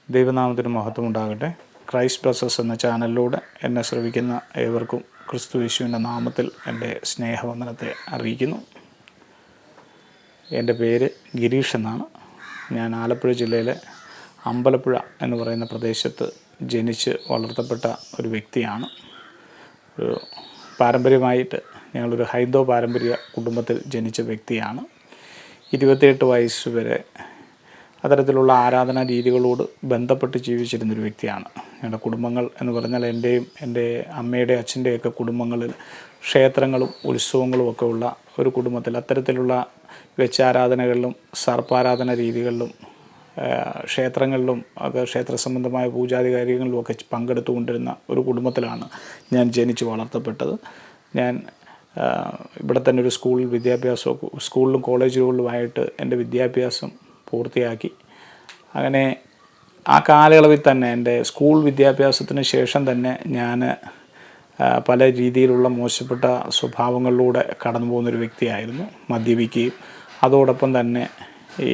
ദൈവനാമത്തിന് മഹത്വം ഉണ്ടാകട്ടെ. ക്രൈസ്റ്റ് ബ്ലസ്സസ് എന്ന ചാനലിലൂടെ എന്നെ ശ്രവിക്കുന്ന ഏവർക്കും ക്രിസ്തു യേശുവിൻ്റെ നാമത്തിൽ എൻ്റെ സ്നേഹവന്ദനത്തെ അറിയിക്കുന്നു. എൻ്റെ പേര് ഗിരീഷ് എന്നാണ്. ഞാൻ ആലപ്പുഴ ജില്ലയിലെ അമ്പലപ്പുഴ എന്ന് പറയുന്ന പ്രദേശത്ത് ജനിച്ച് വളർത്തപ്പെട്ട ഒരു വ്യക്തിയാണ്. ഒരു പാരമ്പര്യമായിട്ട് ഞങ്ങളൊരു ഹൈന്ദവ പാരമ്പര്യ കുടുംബത്തിൽ ജനിച്ച വ്യക്തിയാണ്. 28 വയസ്സ് വരെ അത്തരത്തിലുള്ള ആരാധനാ രീതികളോട് ബന്ധപ്പെട്ട് ജീവിച്ചിരുന്നൊരു വ്യക്തിയാണ്. ഞങ്ങളുടെ കുടുംബങ്ങൾ എന്ന് പറഞ്ഞാൽ എൻ്റെയും എൻ്റെ അമ്മയുടെ അച്ഛൻ്റെയൊക്കെ കുടുംബങ്ങളിൽ ക്ഷേത്രങ്ങളും ഉത്സവങ്ങളും ഒക്കെ ഉള്ള ഒരു കുടുംബത്തിൽ അത്തരത്തിലുള്ള വെച്ചാരാധനകളിലും സർപ്പാരാധന രീതികളിലും ക്ഷേത്രങ്ങളിലും ഒക്കെ ക്ഷേത്ര സംബന്ധമായ പൂജാതി കാര്യങ്ങളിലും ഒക്കെ പങ്കെടുത്തുകൊണ്ടിരുന്ന ഒരു കുടുംബത്തിലാണ് ഞാൻ ജനിച്ച് വളർത്തപ്പെട്ടത്. ഞാൻ ഇവിടെ തന്നെ ഒരു സ്കൂളിലും കോളേജുകളിലുമായിട്ട് എൻ്റെ വിദ്യാഭ്യാസം പൂർത്തിയാക്കി. അങ്ങനെ ആ കാലയളവിൽ തന്നെ എൻ്റെ സ്കൂൾ വിദ്യാഭ്യാസത്തിന് ശേഷം തന്നെ ഞാൻ പല രീതിയിലുള്ള മോശപ്പെട്ട സ്വഭാവങ്ങളിലൂടെ കടന്നു പോകുന്നൊരു വ്യക്തിയായിരുന്നു. മദ്യപിക്കുകയും അതോടൊപ്പം തന്നെ ഈ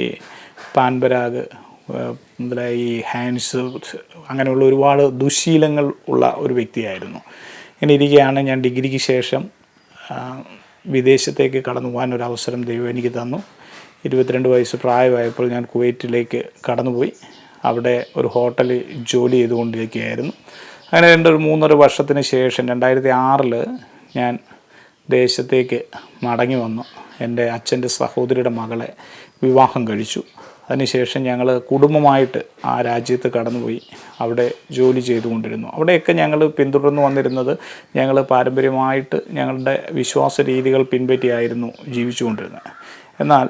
പാൻപരാഗ് മുതലായ ഈ ഹാൻഡ്സ് അങ്ങനെയുള്ള ഒരുപാട് ദുശ്ശീലങ്ങൾ ഉള്ള ഒരു വ്യക്തിയായിരുന്നു. ഇങ്ങനെ ഇരിക്കുകയാണ് ഞാൻ ഡിഗ്രിക്ക് ശേഷം വിദേശത്തേക്ക് കടന്നു പോകാൻ ഒരു അവസരം ദൈവം എനിക്ക് തന്നു. 22 വയസ്സ് പ്രായമായപ്പോൾ ഞാൻ കുവൈറ്റിലേക്ക് കടന്നുപോയി. അവിടെ ഒരു ഹോട്ടലിൽ ജോലി ചെയ്തുകൊണ്ടിരിക്കുകയായിരുന്നു. അങ്ങനെ 3.5 വർഷത്തിന് ശേഷം 2006 ഞാൻ ദേശത്തേക്ക് മടങ്ങി വന്നു. എൻ്റെ അച്ഛൻ്റെ സഹോദരിയുടെ മകളെ വിവാഹം കഴിച്ചു. അതിനുശേഷം ഞങ്ങൾ കുടുംബമായിട്ട് ആ രാജ്യത്ത് കടന്നുപോയി അവിടെ ജോലി ചെയ്തുകൊണ്ടിരുന്നു. അവിടെയൊക്കെ ഞങ്ങൾ പിന്തുടർന്ന് വന്നിരുന്നത് ഞങ്ങൾ പാരമ്പര്യമായിട്ട് ഞങ്ങളുടെ വിശ്വാസ രീതികൾ പിൻപറ്റിയായിരുന്നു ജീവിച്ചുകൊണ്ടിരുന്നത്. എന്നാൽ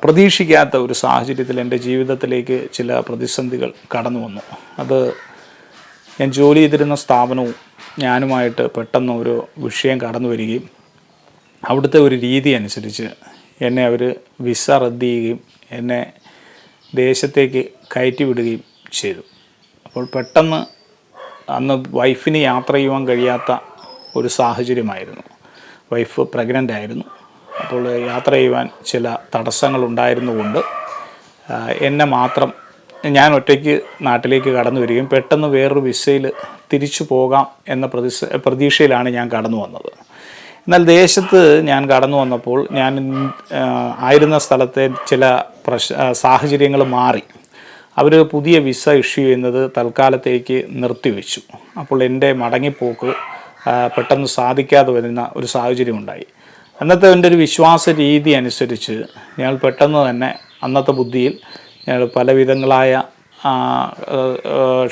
പ്രതീക്ഷിക്കാത്ത ഒരു സാഹചര്യത്തിൽ എൻ്റെ ജീവിതത്തിലേക്ക് ചില പ്രതിസന്ധികൾ കടന്നു വന്നു. അത് ഞാൻ ജോലി ചെയ്തിരുന്ന സ്ഥാപനവും ഞാനുമായിട്ട് പെട്ടെന്ന് ഒരു വിഷയം കടന്നു വരികയും അവിടുത്തെ ഒരു രീതി അനുസരിച്ച് എന്നെ അവർ വിസ റദ്ദ് ചെയ്യുകയും എന്നെ ദേശത്തേക്ക് കയറ്റി വിടുകയും ചെയ്തു. അപ്പോൾ പെട്ടെന്ന് അന്ന് വൈഫിന് യാത്ര ചെയ്യുവാൻ കഴിയാത്ത ഒരു സാഹചര്യമായിരുന്നു. വൈഫ് പ്രഗ്നൻ്റ് ആയിരുന്നു. അപ്പോൾ യാത്ര ചെയ്യുവാൻ ചില തടസ്സങ്ങളുണ്ടായിരുന്നുകൊണ്ട് എന്നെ മാത്രം ഞാൻ ഒറ്റയ്ക്ക് നാട്ടിലേക്ക് കടന്നു വരികയും പെട്ടെന്ന് വേറൊരു വിസയിൽ തിരിച്ചു പോകാം എന്ന പ്രതീക്ഷയിലാണ് ഞാൻ കടന്നു വന്നത്. എന്നാൽ ദേശത്ത് ഞാൻ കടന്നു വന്നപ്പോൾ ഞാൻ ആയിരുന്ന സ്ഥലത്തെ ചില സാഹചര്യങ്ങൾ മാറി. അവർ പുതിയ വിസ ഇഷ്യൂ ചെയ്യുന്നത് തൽക്കാലത്തേക്ക് നിർത്തിവെച്ചു. അപ്പോൾ എൻ്റെ മടങ്ങിപ്പോക്ക് പെട്ടെന്ന് സാധിക്കാതെ വരുന്ന ഒരു സാഹചര്യം ഉണ്ടായി. അന്നത്തെ എൻ്റെ ഒരു വിശ്വാസ രീതി അനുസരിച്ച് ഞങ്ങൾ പെട്ടെന്ന് തന്നെ അന്നത്തെ ബുദ്ധിയിൽ ഞങ്ങൾ പലവിധങ്ങളായ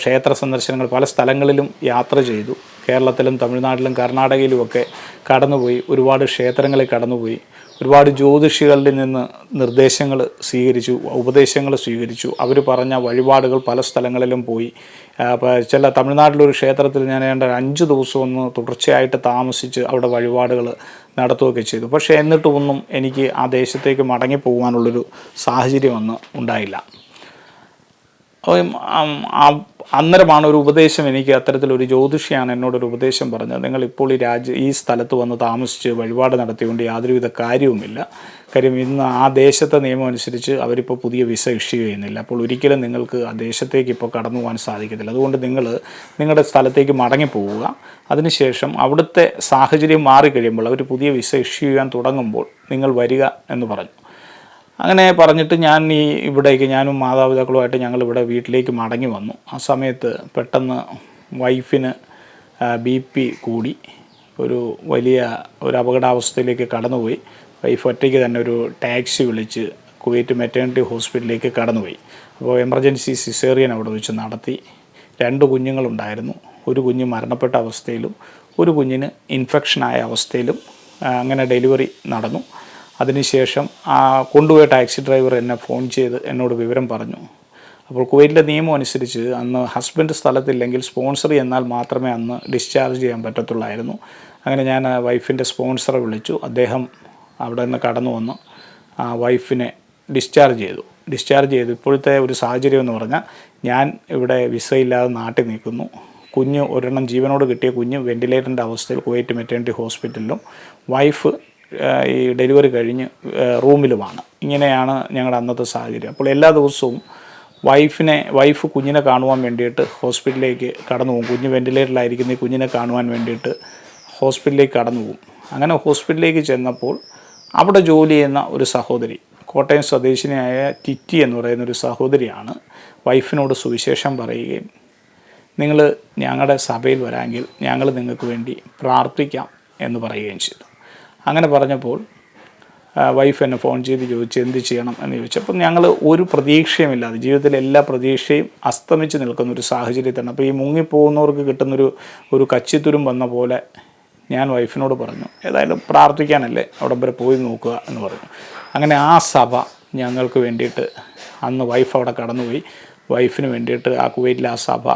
ക്ഷേത്ര സന്ദർശനങ്ങൾ പല സ്ഥലങ്ങളിലും യാത്ര ചെയ്തു. കേരളത്തിലും തമിഴ്നാട്ടിലും കർണാടകയിലുമൊക്കെ കടന്നുപോയി. ഒരുപാട് ക്ഷേത്രങ്ങളിൽ കടന്നുപോയി. ഒരുപാട് ജ്യോതിഷികളിൽ നിന്ന് നിർദ്ദേശങ്ങൾ സ്വീകരിച്ചു, ഉപദേശങ്ങൾ സ്വീകരിച്ചു. അവർ പറഞ്ഞ വഴിപാടുകൾ പല സ്ഥലങ്ങളിലും പോയി. ചില തമിഴ്നാട്ടിലൊരു ക്ഷേത്രത്തിൽ ഞാൻ 5 ദിവസം ഒന്ന് തുടർച്ചയായിട്ട് താമസിച്ച് അവിടെ വഴിപാടുകൾ നടത്തുകയൊക്കെ ചെയ്തു. പക്ഷേ എന്നിട്ടൊന്നും എനിക്ക് ആ ദേശത്തേക്ക് മടങ്ങിപ്പോകാനുള്ളൊരു സാഹചര്യം ഒന്നും ഉണ്ടായില്ല. അന്നേരമാണ് ഒരു ഉപദേശം എനിക്ക് അത്തരത്തിലൊരു ജ്യോതിഷിയാണ് എന്നോടൊരു ഉപദേശം പറഞ്ഞത്. നിങ്ങളിപ്പോൾ ഈ സ്ഥലത്ത് വന്ന് താമസിച്ച് വഴിപാട് നടത്തിക്കൊണ്ട് യാതൊരുവിധ കാര്യവുമില്ല. കാര്യം ഇന്ന് ആ ദേശത്തെ നിയമം അനുസരിച്ച് അവരിപ്പോൾ പുതിയ വിസ ഇഷ്യൂ ചെയ്യുന്നില്ല. അപ്പോൾ ഒരിക്കലും നിങ്ങൾക്ക് ആ ദേശത്തേക്ക് ഇപ്പോൾ കടന്നു പോകാൻ സാധിക്കത്തില്ല. അതുകൊണ്ട് നിങ്ങളുടെ സ്ഥലത്തേക്ക് മടങ്ങിപ്പോവുക. അതിനുശേഷം അവിടുത്തെ സാഹചര്യം മാറിക്കഴിയുമ്പോൾ അവർ പുതിയ വിസ ഇഷ്യൂ ചെയ്യാൻ തുടങ്ങുമ്പോൾ നിങ്ങൾ വരിക എന്ന് പറഞ്ഞു. അങ്ങനെ പറഞ്ഞിട്ട് ഞാനും മാതാപിതാക്കളുമായിട്ട് ഞങ്ങളിവിടെ വീട്ടിലേക്ക് മടങ്ങി വന്നു. ആ സമയത്ത് പെട്ടെന്ന് വൈഫിന് BP കൂടി ഒരു അപകടാവസ്ഥയിലേക്ക് കടന്നുപോയി. വൈഫ് ഒറ്റയ്ക്ക് തന്നെ ഒരു ടാക്സി വിളിച്ച് കുവൈറ്റ് മെറ്റേണിറ്റി ഹോസ്പിറ്റലിലേക്ക് കടന്നുപോയി. അപ്പോൾ എമർജൻസി സിസേറിയൻ അവിടെ വെച്ച് നടത്തി. 2 കുഞ്ഞുങ്ങളുണ്ടായിരുന്നു. ഒരു കുഞ്ഞ് മരണപ്പെട്ട അവസ്ഥയിലും ഒരു കുഞ്ഞിന് ഇൻഫെക്ഷനായ അവസ്ഥയിലും അങ്ങനെ ഡെലിവറി നടന്നു. അതിനുശേഷം കൊണ്ടുപോയ ടാക്സി ഡ്രൈവർ എന്നെ ഫോൺ ചെയ്ത് എന്നോട് വിവരം പറഞ്ഞു. അപ്പോൾ കുവൈറ്റിലെ നിയമം അനുസരിച്ച് അന്ന് ഹസ്ബൻഡ് സ്ഥലത്തില്ലെങ്കിൽ സ്പോൺസർ എന്നാൽ മാത്രമേ അന്ന് ഡിസ്ചാർജ് ചെയ്യാൻ പറ്റത്തുള്ളായിരുന്നു. അങ്ങനെ ഞാൻ വൈഫിൻ്റെ സ്പോൺസറെ വിളിച്ചു. അദ്ദേഹം അവിടെ നിന്ന് കടന്നു വന്ന് വൈഫിനെ ഡിസ്ചാർജ് ചെയ്തു. ഇപ്പോഴത്തെ ഒരു സാഹചര്യം എന്ന് പറഞ്ഞാൽ ഞാൻ ഇവിടെ വിസയില്ലാതെ നാട്ടിൽ നിൽക്കുന്നു. കുഞ്ഞ് ഒരെണ്ണം ജീവനോട് കിട്ടിയ കുഞ്ഞ് വെൻറ്റിലേറ്ററിൻ്റെ അവസ്ഥയിൽ കുവൈറ്റ് മെറ്റേണിറ്റി ഹോസ്പിറ്റലിലും വൈഫ് ഈ ഡെലിവറി കഴിഞ്ഞ് റൂമിലുമാണ്. ഇങ്ങനെയാണ് ഞങ്ങളുടെ അന്നത്തെ സാഹചര്യം. അപ്പോൾ എല്ലാ ദിവസവും വൈഫ് കുഞ്ഞിനെ കാണുവാൻ വേണ്ടിയിട്ട് ഹോസ്പിറ്റലിലേക്ക് കടന്നു പോകും. കുഞ്ഞ് വെൻറ്റിലേറ്ററിലായിരിക്കുന്ന ഈ കുഞ്ഞിനെ കാണുവാൻ വേണ്ടിയിട്ട് ഹോസ്പിറ്റലിലേക്ക് കടന്നു പോകും. അങ്ങനെ ഹോസ്പിറ്റലിലേക്ക് ചെന്നപ്പോൾ അവിടെ ജോലി ചെയ്യുന്ന ഒരു സഹോദരി, കോട്ടയം സ്വദേശിനിയായ ടിറ്റി എന്ന് പറയുന്ന ഒരു സഹോദരിയാണ് വൈഫിനോട് സുവിശേഷം പറയുകയും നിങ്ങൾ ഞങ്ങളുടെ സഭയിൽ വരാമെങ്കിൽ ഞങ്ങൾ നിങ്ങൾക്ക് വേണ്ടി പ്രാർത്ഥിക്കാം എന്ന് പറയുകയും ചെയ്തു. അങ്ങനെ പറഞ്ഞപ്പോൾ വൈഫ് എന്നെ ഫോൺ ചെയ്ത് ചോദിച്ചു എന്ത് ചെയ്യണം എന്ന് ചോദിച്ചപ്പോൾ ഞങ്ങൾ ഒരു പ്രതീക്ഷയുമില്ലാതെ, ജീവിതത്തിലെ എല്ലാ പ്രതീക്ഷയും അസ്തമിച്ച് നിൽക്കുന്ന ഒരു സാഹചര്യത്താണ്. അപ്പോൾ ഈ മുങ്ങിപ്പോകുന്നവർക്ക് കിട്ടുന്നൊരു കച്ചിത്തുരും വന്ന പോലെ ഞാൻ വൈഫിനോട് പറഞ്ഞു, ഏതായാലും പ്രാർത്ഥിക്കാനല്ലേ അവിടെ വരെ പോയി നോക്കുക എന്ന് പറഞ്ഞു. അങ്ങനെ ആ സഭ ഞങ്ങൾക്ക് വേണ്ടിയിട്ട്, അന്ന് വൈഫ് അവിടെ കടന്നുപോയി, വൈഫിന് വേണ്ടിയിട്ട് ആ കുവൈറ്റിലെ ആ സഭ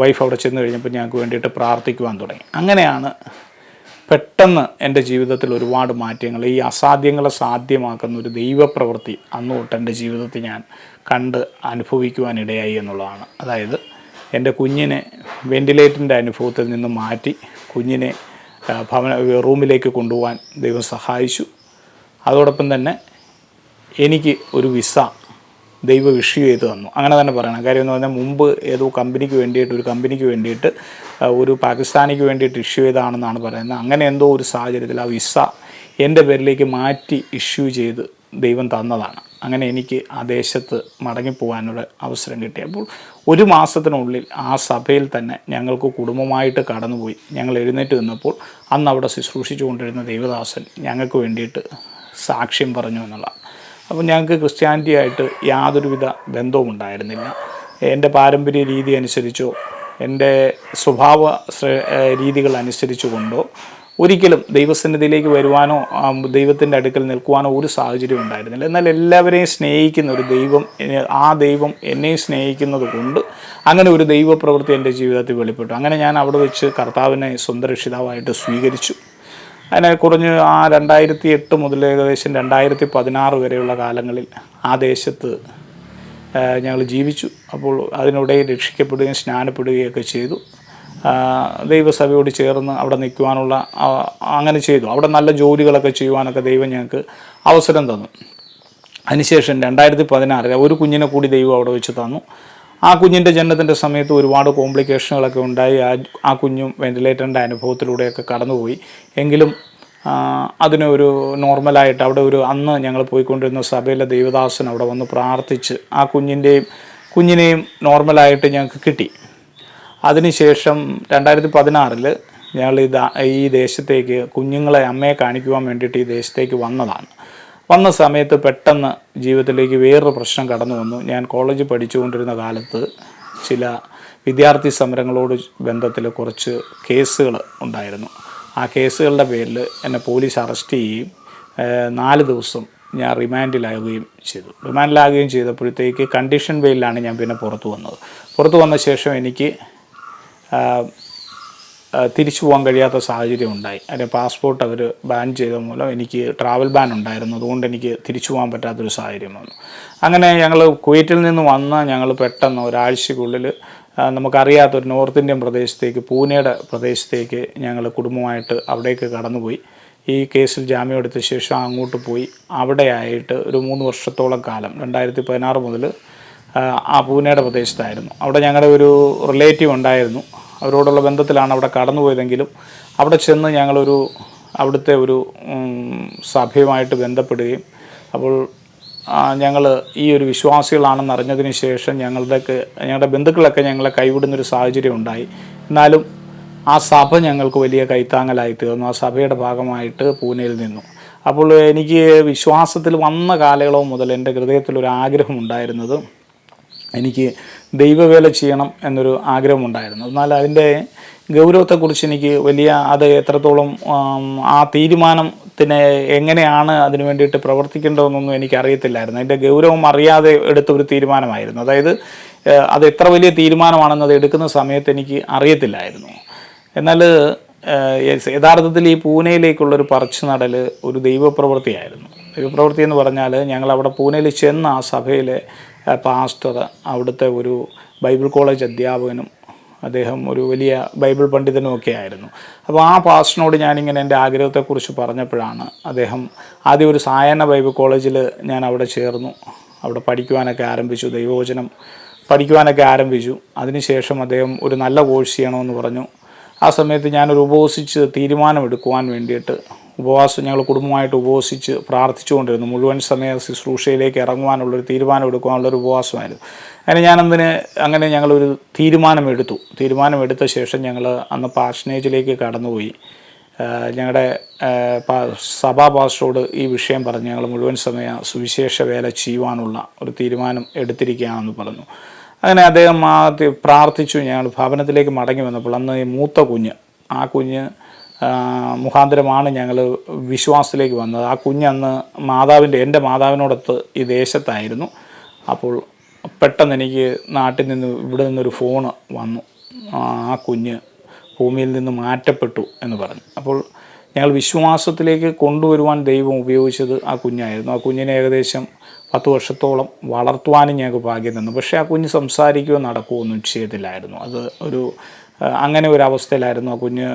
വൈഫ് അവിടെ ചെന്ന് കഴിഞ്ഞപ്പോൾ ഞങ്ങൾക്ക് വേണ്ടിയിട്ട് പ്രാർത്ഥിക്കുവാൻ തുടങ്ങി. അങ്ങനെയാണ് പെട്ടെന്ന് എൻ്റെ ജീവിതത്തിൽ ഒരുപാട് മാറ്റങ്ങൾ, ഈ അസാധ്യങ്ങളെ സാധ്യമാക്കുന്ന ഒരു ദൈവപ്രവൃത്തി അന്ന് തൊട്ട് എൻ്റെ ജീവിതത്തിൽ ഞാൻ കണ്ട് അനുഭവിക്കുവാനിടയായി എന്നുള്ളതാണ്. അതായത് എൻ്റെ കുഞ്ഞിനെ വെൻറ്റിലേറ്ററിൻ്റെ അനുഭവത്തിൽ നിന്ന് മാറ്റി കുഞ്ഞിനെ റൂമിലേക്ക് കൊണ്ടുപോകാൻ ദൈവം സഹായിച്ചു. അതോടൊപ്പം തന്നെ എനിക്ക് ഒരു വിസ ദൈവം ഇഷ്യൂ ചെയ്ത് തന്നു. അങ്ങനെ തന്നെ പറയണം. കാര്യം എന്ന് പറഞ്ഞാൽ മുമ്പ് ഏതോ ഒരു കമ്പനിക്ക് വേണ്ടിയിട്ട് ഒരു പാകിസ്ഥാനിക്ക് വേണ്ടിയിട്ട് ഇഷ്യൂ ചെയ്തതാണെന്നാണ് പറയുന്നത്. അങ്ങനെ എന്തോ ഒരു സാഹചര്യത്തിൽ ആ വിസ എൻ്റെ പേരിലേക്ക് മാറ്റി ഇഷ്യൂ ചെയ്ത് ദൈവം തന്നതാണ്. അങ്ങനെ എനിക്ക് ആ ദേശത്ത് മടങ്ങിപ്പോകാനുള്ള അവസരം കിട്ടി. അപ്പോൾ ഒരു മാസത്തിനുള്ളിൽ ആ സഭയിൽ തന്നെ ഞങ്ങൾക്ക് കുടുംബമായിട്ട് കടന്നുപോയി. ഞങ്ങൾ എഴുന്നേറ്റ് നിന്നപ്പോൾ അന്ന് അവിടെ ശുശ്രൂഷിച്ചു കൊണ്ടിരുന്ന ദൈവദാസൻ ഞങ്ങൾക്ക് വേണ്ടിയിട്ട് സാക്ഷ്യം പറഞ്ഞു എന്നുള്ളതാണ്. അപ്പോൾ ഞങ്ങൾക്ക് ക്രിസ്ത്യാനിറ്റിയായിട്ട് യാതൊരുവിധ ബന്ധവും ഉണ്ടായിരുന്നില്ല. എൻ്റെ പാരമ്പര്യ രീതി അനുസരിച്ചോ എൻ്റെ സ്വഭാവ രീതികൾ അനുസരിച്ചു കൊണ്ടോ ഒരിക്കലും ദൈവസന്നിധിയിലേക്ക് വരുവാനോ ദൈവത്തിൻ്റെ അടുക്കൽ നിൽക്കുവാനോ ഒരു സാഹചര്യം ഉണ്ടായിരുന്നില്ല. എന്നാൽ എല്ലാവരെയും സ്നേഹിക്കുന്ന ഒരു ദൈവം, ആ ദൈവം എന്നെയും സ്നേഹിക്കുന്നത് കൊണ്ട് അങ്ങനെ ഒരു ദൈവപ്രവൃത്തി എൻ്റെ ജീവിതത്തിൽ വെളിപ്പെട്ടു. അങ്ങനെ ഞാൻ അവിടെ വെച്ച് കർത്താവിനെ സ്വന്തം രക്ഷിതാവായിട്ട് സ്വീകരിച്ചു. അതിനെ കുറഞ്ഞ് ആ 2008 മുതൽ ഏകദേശം 2016 വരെയുള്ള കാലങ്ങളിൽ ആ ദേശത്ത് ഞങ്ങൾ ജീവിച്ചു. അപ്പോൾ അതിനിടയിൽ രക്ഷിക്കപ്പെടുകയും സ്നാനപ്പെടുകയൊക്കെ ചെയ്തു. ദൈവസഭയോട് ചേർന്ന് അവിടെ നിൽക്കുവാനുള്ള അങ്ങനെ ചെയ്തു. അവിടെ നല്ല ജോലികളൊക്കെ ചെയ്യുവാനൊക്കെ ദൈവം ഞങ്ങൾക്ക് അവസരം തന്നു. അതിനുശേഷം 2016 ഒരു കുഞ്ഞിനെ കൂടി ദൈവം അവിടെ വെച്ച് തന്നു. ആ കുഞ്ഞിൻ്റെ ജനനത്തിൻ്റെ സമയത്ത് ഒരുപാട് കോംപ്ലിക്കേഷനുകളൊക്കെ ഉണ്ടായി. ആ കുഞ്ഞും വെൻറ്റിലേറ്ററിൻ്റെ അനുഭവത്തിലൂടെയൊക്കെ കടന്നുപോയി. എങ്കിലും അതിനൊരു നോർമലായിട്ട് അവിടെ അന്ന് ഞങ്ങൾ പോയിക്കൊണ്ടിരുന്ന സഭയിലെ ദൈവദാസൻ അവിടെ വന്ന് പ്രാർത്ഥിച്ച് ആ കുഞ്ഞിനെയും നോർമലായിട്ട് ഞങ്ങൾക്ക് കിട്ടി. അതിനുശേഷം 2016 ഞങ്ങൾ ഈ ദേശത്തേക്ക് കുഞ്ഞുങ്ങളെ അമ്മയെ കാണിക്കുവാൻ വേണ്ടിയിട്ട് ഈ ദേശത്തേക്ക് വന്നതാണ്. വന്ന സമയത്ത് പെട്ടെന്ന് ജീവിതത്തിലേക്ക് വേറൊരു പ്രശ്നം കടന്നു വന്നു. ഞാൻ കോളേജിൽ പഠിച്ചുകൊണ്ടിരുന്ന കാലത്ത് ചില വിദ്യാർത്ഥി സമരങ്ങളോട് ബന്ധത്തിൽ കുറച്ച് കേസുകൾ ഉണ്ടായിരുന്നു. ആ കേസുകളുടെ പേരിൽ എന്നെ പോലീസ് അറസ്റ്റ് ചെയ്യുകയും 4 ദിവസം ഞാൻ റിമാൻഡിലാകുകയും ചെയ്തു. റിമാൻഡിലാകുകയും ചെയ്തപ്പോഴത്തേക്ക് കണ്ടീഷൻ ബെയിലാണ് ഞാൻ പിന്നെ പുറത്തു വന്നത്. പുറത്തു വന്ന ശേഷം എനിക്ക് തിരിച്ചു പോകാൻ കഴിയാത്ത സാഹചര്യം ഉണ്ടായി. അതിൻ്റെ പാസ്പോർട്ട് അവർ ബാൻ ചെയ്ത മൂലം എനിക്ക് ട്രാവൽ ബാൻ ഉണ്ടായിരുന്നു. അതുകൊണ്ട് എനിക്ക് തിരിച്ചു പോകാൻ പറ്റാത്തൊരു സാഹചര്യം വന്നു. അങ്ങനെ ഞങ്ങൾ കുവൈറ്റിൽ നിന്ന് വന്ന് ഞങ്ങൾ പെട്ടെന്ന് ഒരാഴ്ചക്കുള്ളിൽ നമുക്കറിയാത്തൊരു നോർത്ത് ഇന്ത്യൻ പ്രദേശത്തേക്ക്, പൂനെയുടെ പ്രദേശത്തേക്ക് ഞങ്ങൾ കുടുംബമായിട്ട് അവിടേക്ക് കടന്നുപോയി. ഈ കേസിൽ ജാമ്യം എടുത്ത ശേഷം അങ്ങോട്ട് പോയി അവിടെയായിട്ട് ഒരു 3 വർഷത്തോളം കാലം 2016 മുതൽ ആ പൂനെയുടെ പ്രദേശത്തായിരുന്നു. അവിടെ ഞങ്ങളുടെ ഒരു റിലേറ്റീവ് ഉണ്ടായിരുന്നു. അവരോടുള്ള ബന്ധത്തിലാണ് അവിടെ കടന്നുപോയതെങ്കിലും അവിടെ ചെന്ന് അവിടുത്തെ ഒരു സഭയുമായിട്ട് ബന്ധപ്പെടുകയും അപ്പോൾ ഞങ്ങൾ ഈ ഒരു വിശ്വാസികളാണെന്ന് അറിഞ്ഞതിന് ശേഷം ഞങ്ങളുടെ ബന്ധുക്കളൊക്കെ ഞങ്ങളെ കൈവിടുന്നൊരു സാഹചര്യം ഉണ്ടായി. എന്നാലും ആ സഭ ഞങ്ങൾക്ക് വലിയ കൈത്താങ്ങലായി തീർന്നു. ആ സഭയുടെ ഭാഗമായിട്ട് പൂനെയിൽ നിന്നു. അപ്പോൾ എനിക്ക് വിശ്വാസത്തിൽ വന്ന കാലയളവ് മുതൽ എൻ്റെ ഹൃദയത്തിലൊരു ആഗ്രഹമുണ്ടായിരുന്നത് എനിക്ക് ദൈവവേല ചെയ്യണം എന്നൊരു ആഗ്രഹമുണ്ടായിരുന്നു. എന്നാൽ അതിൻ്റെ ഗൗരവത്തെക്കുറിച്ച് എനിക്ക് അത് എത്രത്തോളം ആ തീരുമാനത്തിന് എങ്ങനെയാണ് അതിനു വേണ്ടിയിട്ട് പ്രവർത്തിക്കേണ്ടതെന്നൊന്നും എനിക്കറിയത്തില്ലായിരുന്നു. അതിൻ്റെ ഗൗരവം അറിയാതെ എടുത്ത ഒരു തീരുമാനമായിരുന്നു. അതായത് അത് എത്ര വലിയ തീരുമാനമാണെന്നത് എടുക്കുന്ന സമയത്ത് എനിക്ക് അറിയത്തില്ലായിരുന്നു. എന്നാൽ യഥാർത്ഥത്തിൽ ഈ പൂനെയിലേക്കുള്ളൊരു പറിച്ചു നടൽ ഒരു ദൈവപ്രവൃത്തിയായിരുന്നു. ദൈവപ്രവൃത്തി എന്ന് പറഞ്ഞാൽ ഞങ്ങളവിടെ പൂനെയിൽ ചെന്ന ആ സഭയിലെ പാസ്റ്റർ അവിടുത്തെ ഒരു ബൈബിൾ കോളേജ് അധ്യാപകനും അദ്ദേഹം ഒരു വലിയ ബൈബിൾ പണ്ഡിതനും ഒക്കെ ആയിരുന്നു. അപ്പോൾ ആ പാസ്റ്ററിനോട് ഞാനിങ്ങനെ എൻ്റെ ആഗ്രഹത്തെക്കുറിച്ച് പറഞ്ഞപ്പോഴാണ് അദ്ദേഹം ആദ്യം ഒരു സായാഹ്ന ബൈബിൾ കോളേജിൽ ഞാൻ അവിടെ ചേർന്നു. അവിടെ പഠിക്കുവാനൊക്കെ ആരംഭിച്ചു, ദൈവവചനം പഠിക്കുവാനൊക്കെ ആരംഭിച്ചു. അതിനുശേഷം അദ്ദേഹം ഒരു നല്ല കോഴ്സ് ചെയ്യണമെന്ന് പറഞ്ഞു. ആ സമയത്ത് ഞാനൊരു ഉപവസിച്ച് തീരുമാനമെടുക്കുവാൻ വേണ്ടിയിട്ട് ഞങ്ങൾ കുടുംബമായിട്ട് ഉപവസിച്ച് പ്രാർത്ഥിച്ചുകൊണ്ടിരുന്നു. മുഴുവൻ സമയ ശുശ്രൂഷയിലേക്ക് ഇറങ്ങുവാനുള്ളൊരു തീരുമാനമെടുക്കുവാനുള്ളൊരു ഉപവാസമായിരുന്നു. അങ്ങനെ ഞങ്ങളൊരു തീരുമാനമെടുത്ത ശേഷം ഞങ്ങൾ അന്ന് പാർഷനേജിലേക്ക് കടന്നുപോയി. ഞങ്ങളുടെ സഭാ പാസ്റ്ററോട് ഈ വിഷയം പറഞ്ഞ് ഞങ്ങൾ മുഴുവൻ സമയ സുവിശേഷ വേല ചെയ്യുവാനുള്ള ഒരു തീരുമാനം എടുത്തിരിക്കുകയാണെന്ന് പറഞ്ഞു. അങ്ങനെ അദ്ദേഹം പ്രാർത്ഥിച്ചു. ഞങ്ങൾ ഭവനത്തിലേക്ക് മടങ്ങി വന്നപ്പോൾ അന്ന് ഈ മൂത്ത കുഞ്ഞ്, ആ കുഞ്ഞ് മുഖാന്തരമാണ് ഞങ്ങൾ വിശ്വാസത്തിലേക്ക് വന്നത്. ആ കുഞ്ഞന്ന് എൻ്റെ മാതാവിനോടൊത്ത് ഈ ദേശത്തായിരുന്നു. അപ്പോൾ പെട്ടെന്ന് എനിക്ക് ഇവിടെ നിന്നൊരു ഫോണ് വന്നു, ആ കുഞ്ഞ് ഭൂമിയിൽ നിന്ന് മാറ്റപ്പെട്ടു എന്ന് പറഞ്ഞു. അപ്പോൾ ഞങ്ങൾ വിശ്വാസത്തിലേക്ക് കൊണ്ടുവരുവാൻ ദൈവം ഉപയോഗിച്ചത് ആ കുഞ്ഞായിരുന്നു. ആ കുഞ്ഞിനെ ഏകദേശം 10 വർഷത്തോളം വളർത്തുവാനും ഞങ്ങൾക്ക് ഭാഗ്യം തന്നു. പക്ഷേ ആ കുഞ്ഞ് സംസാരിക്കുകയോ നടക്കുകയോ ഒന്നും ചെയ്തില്ലായിരുന്നു. അത് അങ്ങനെ ഒരു അവസ്ഥയിലായിരുന്നു ആ കുഞ്ഞ്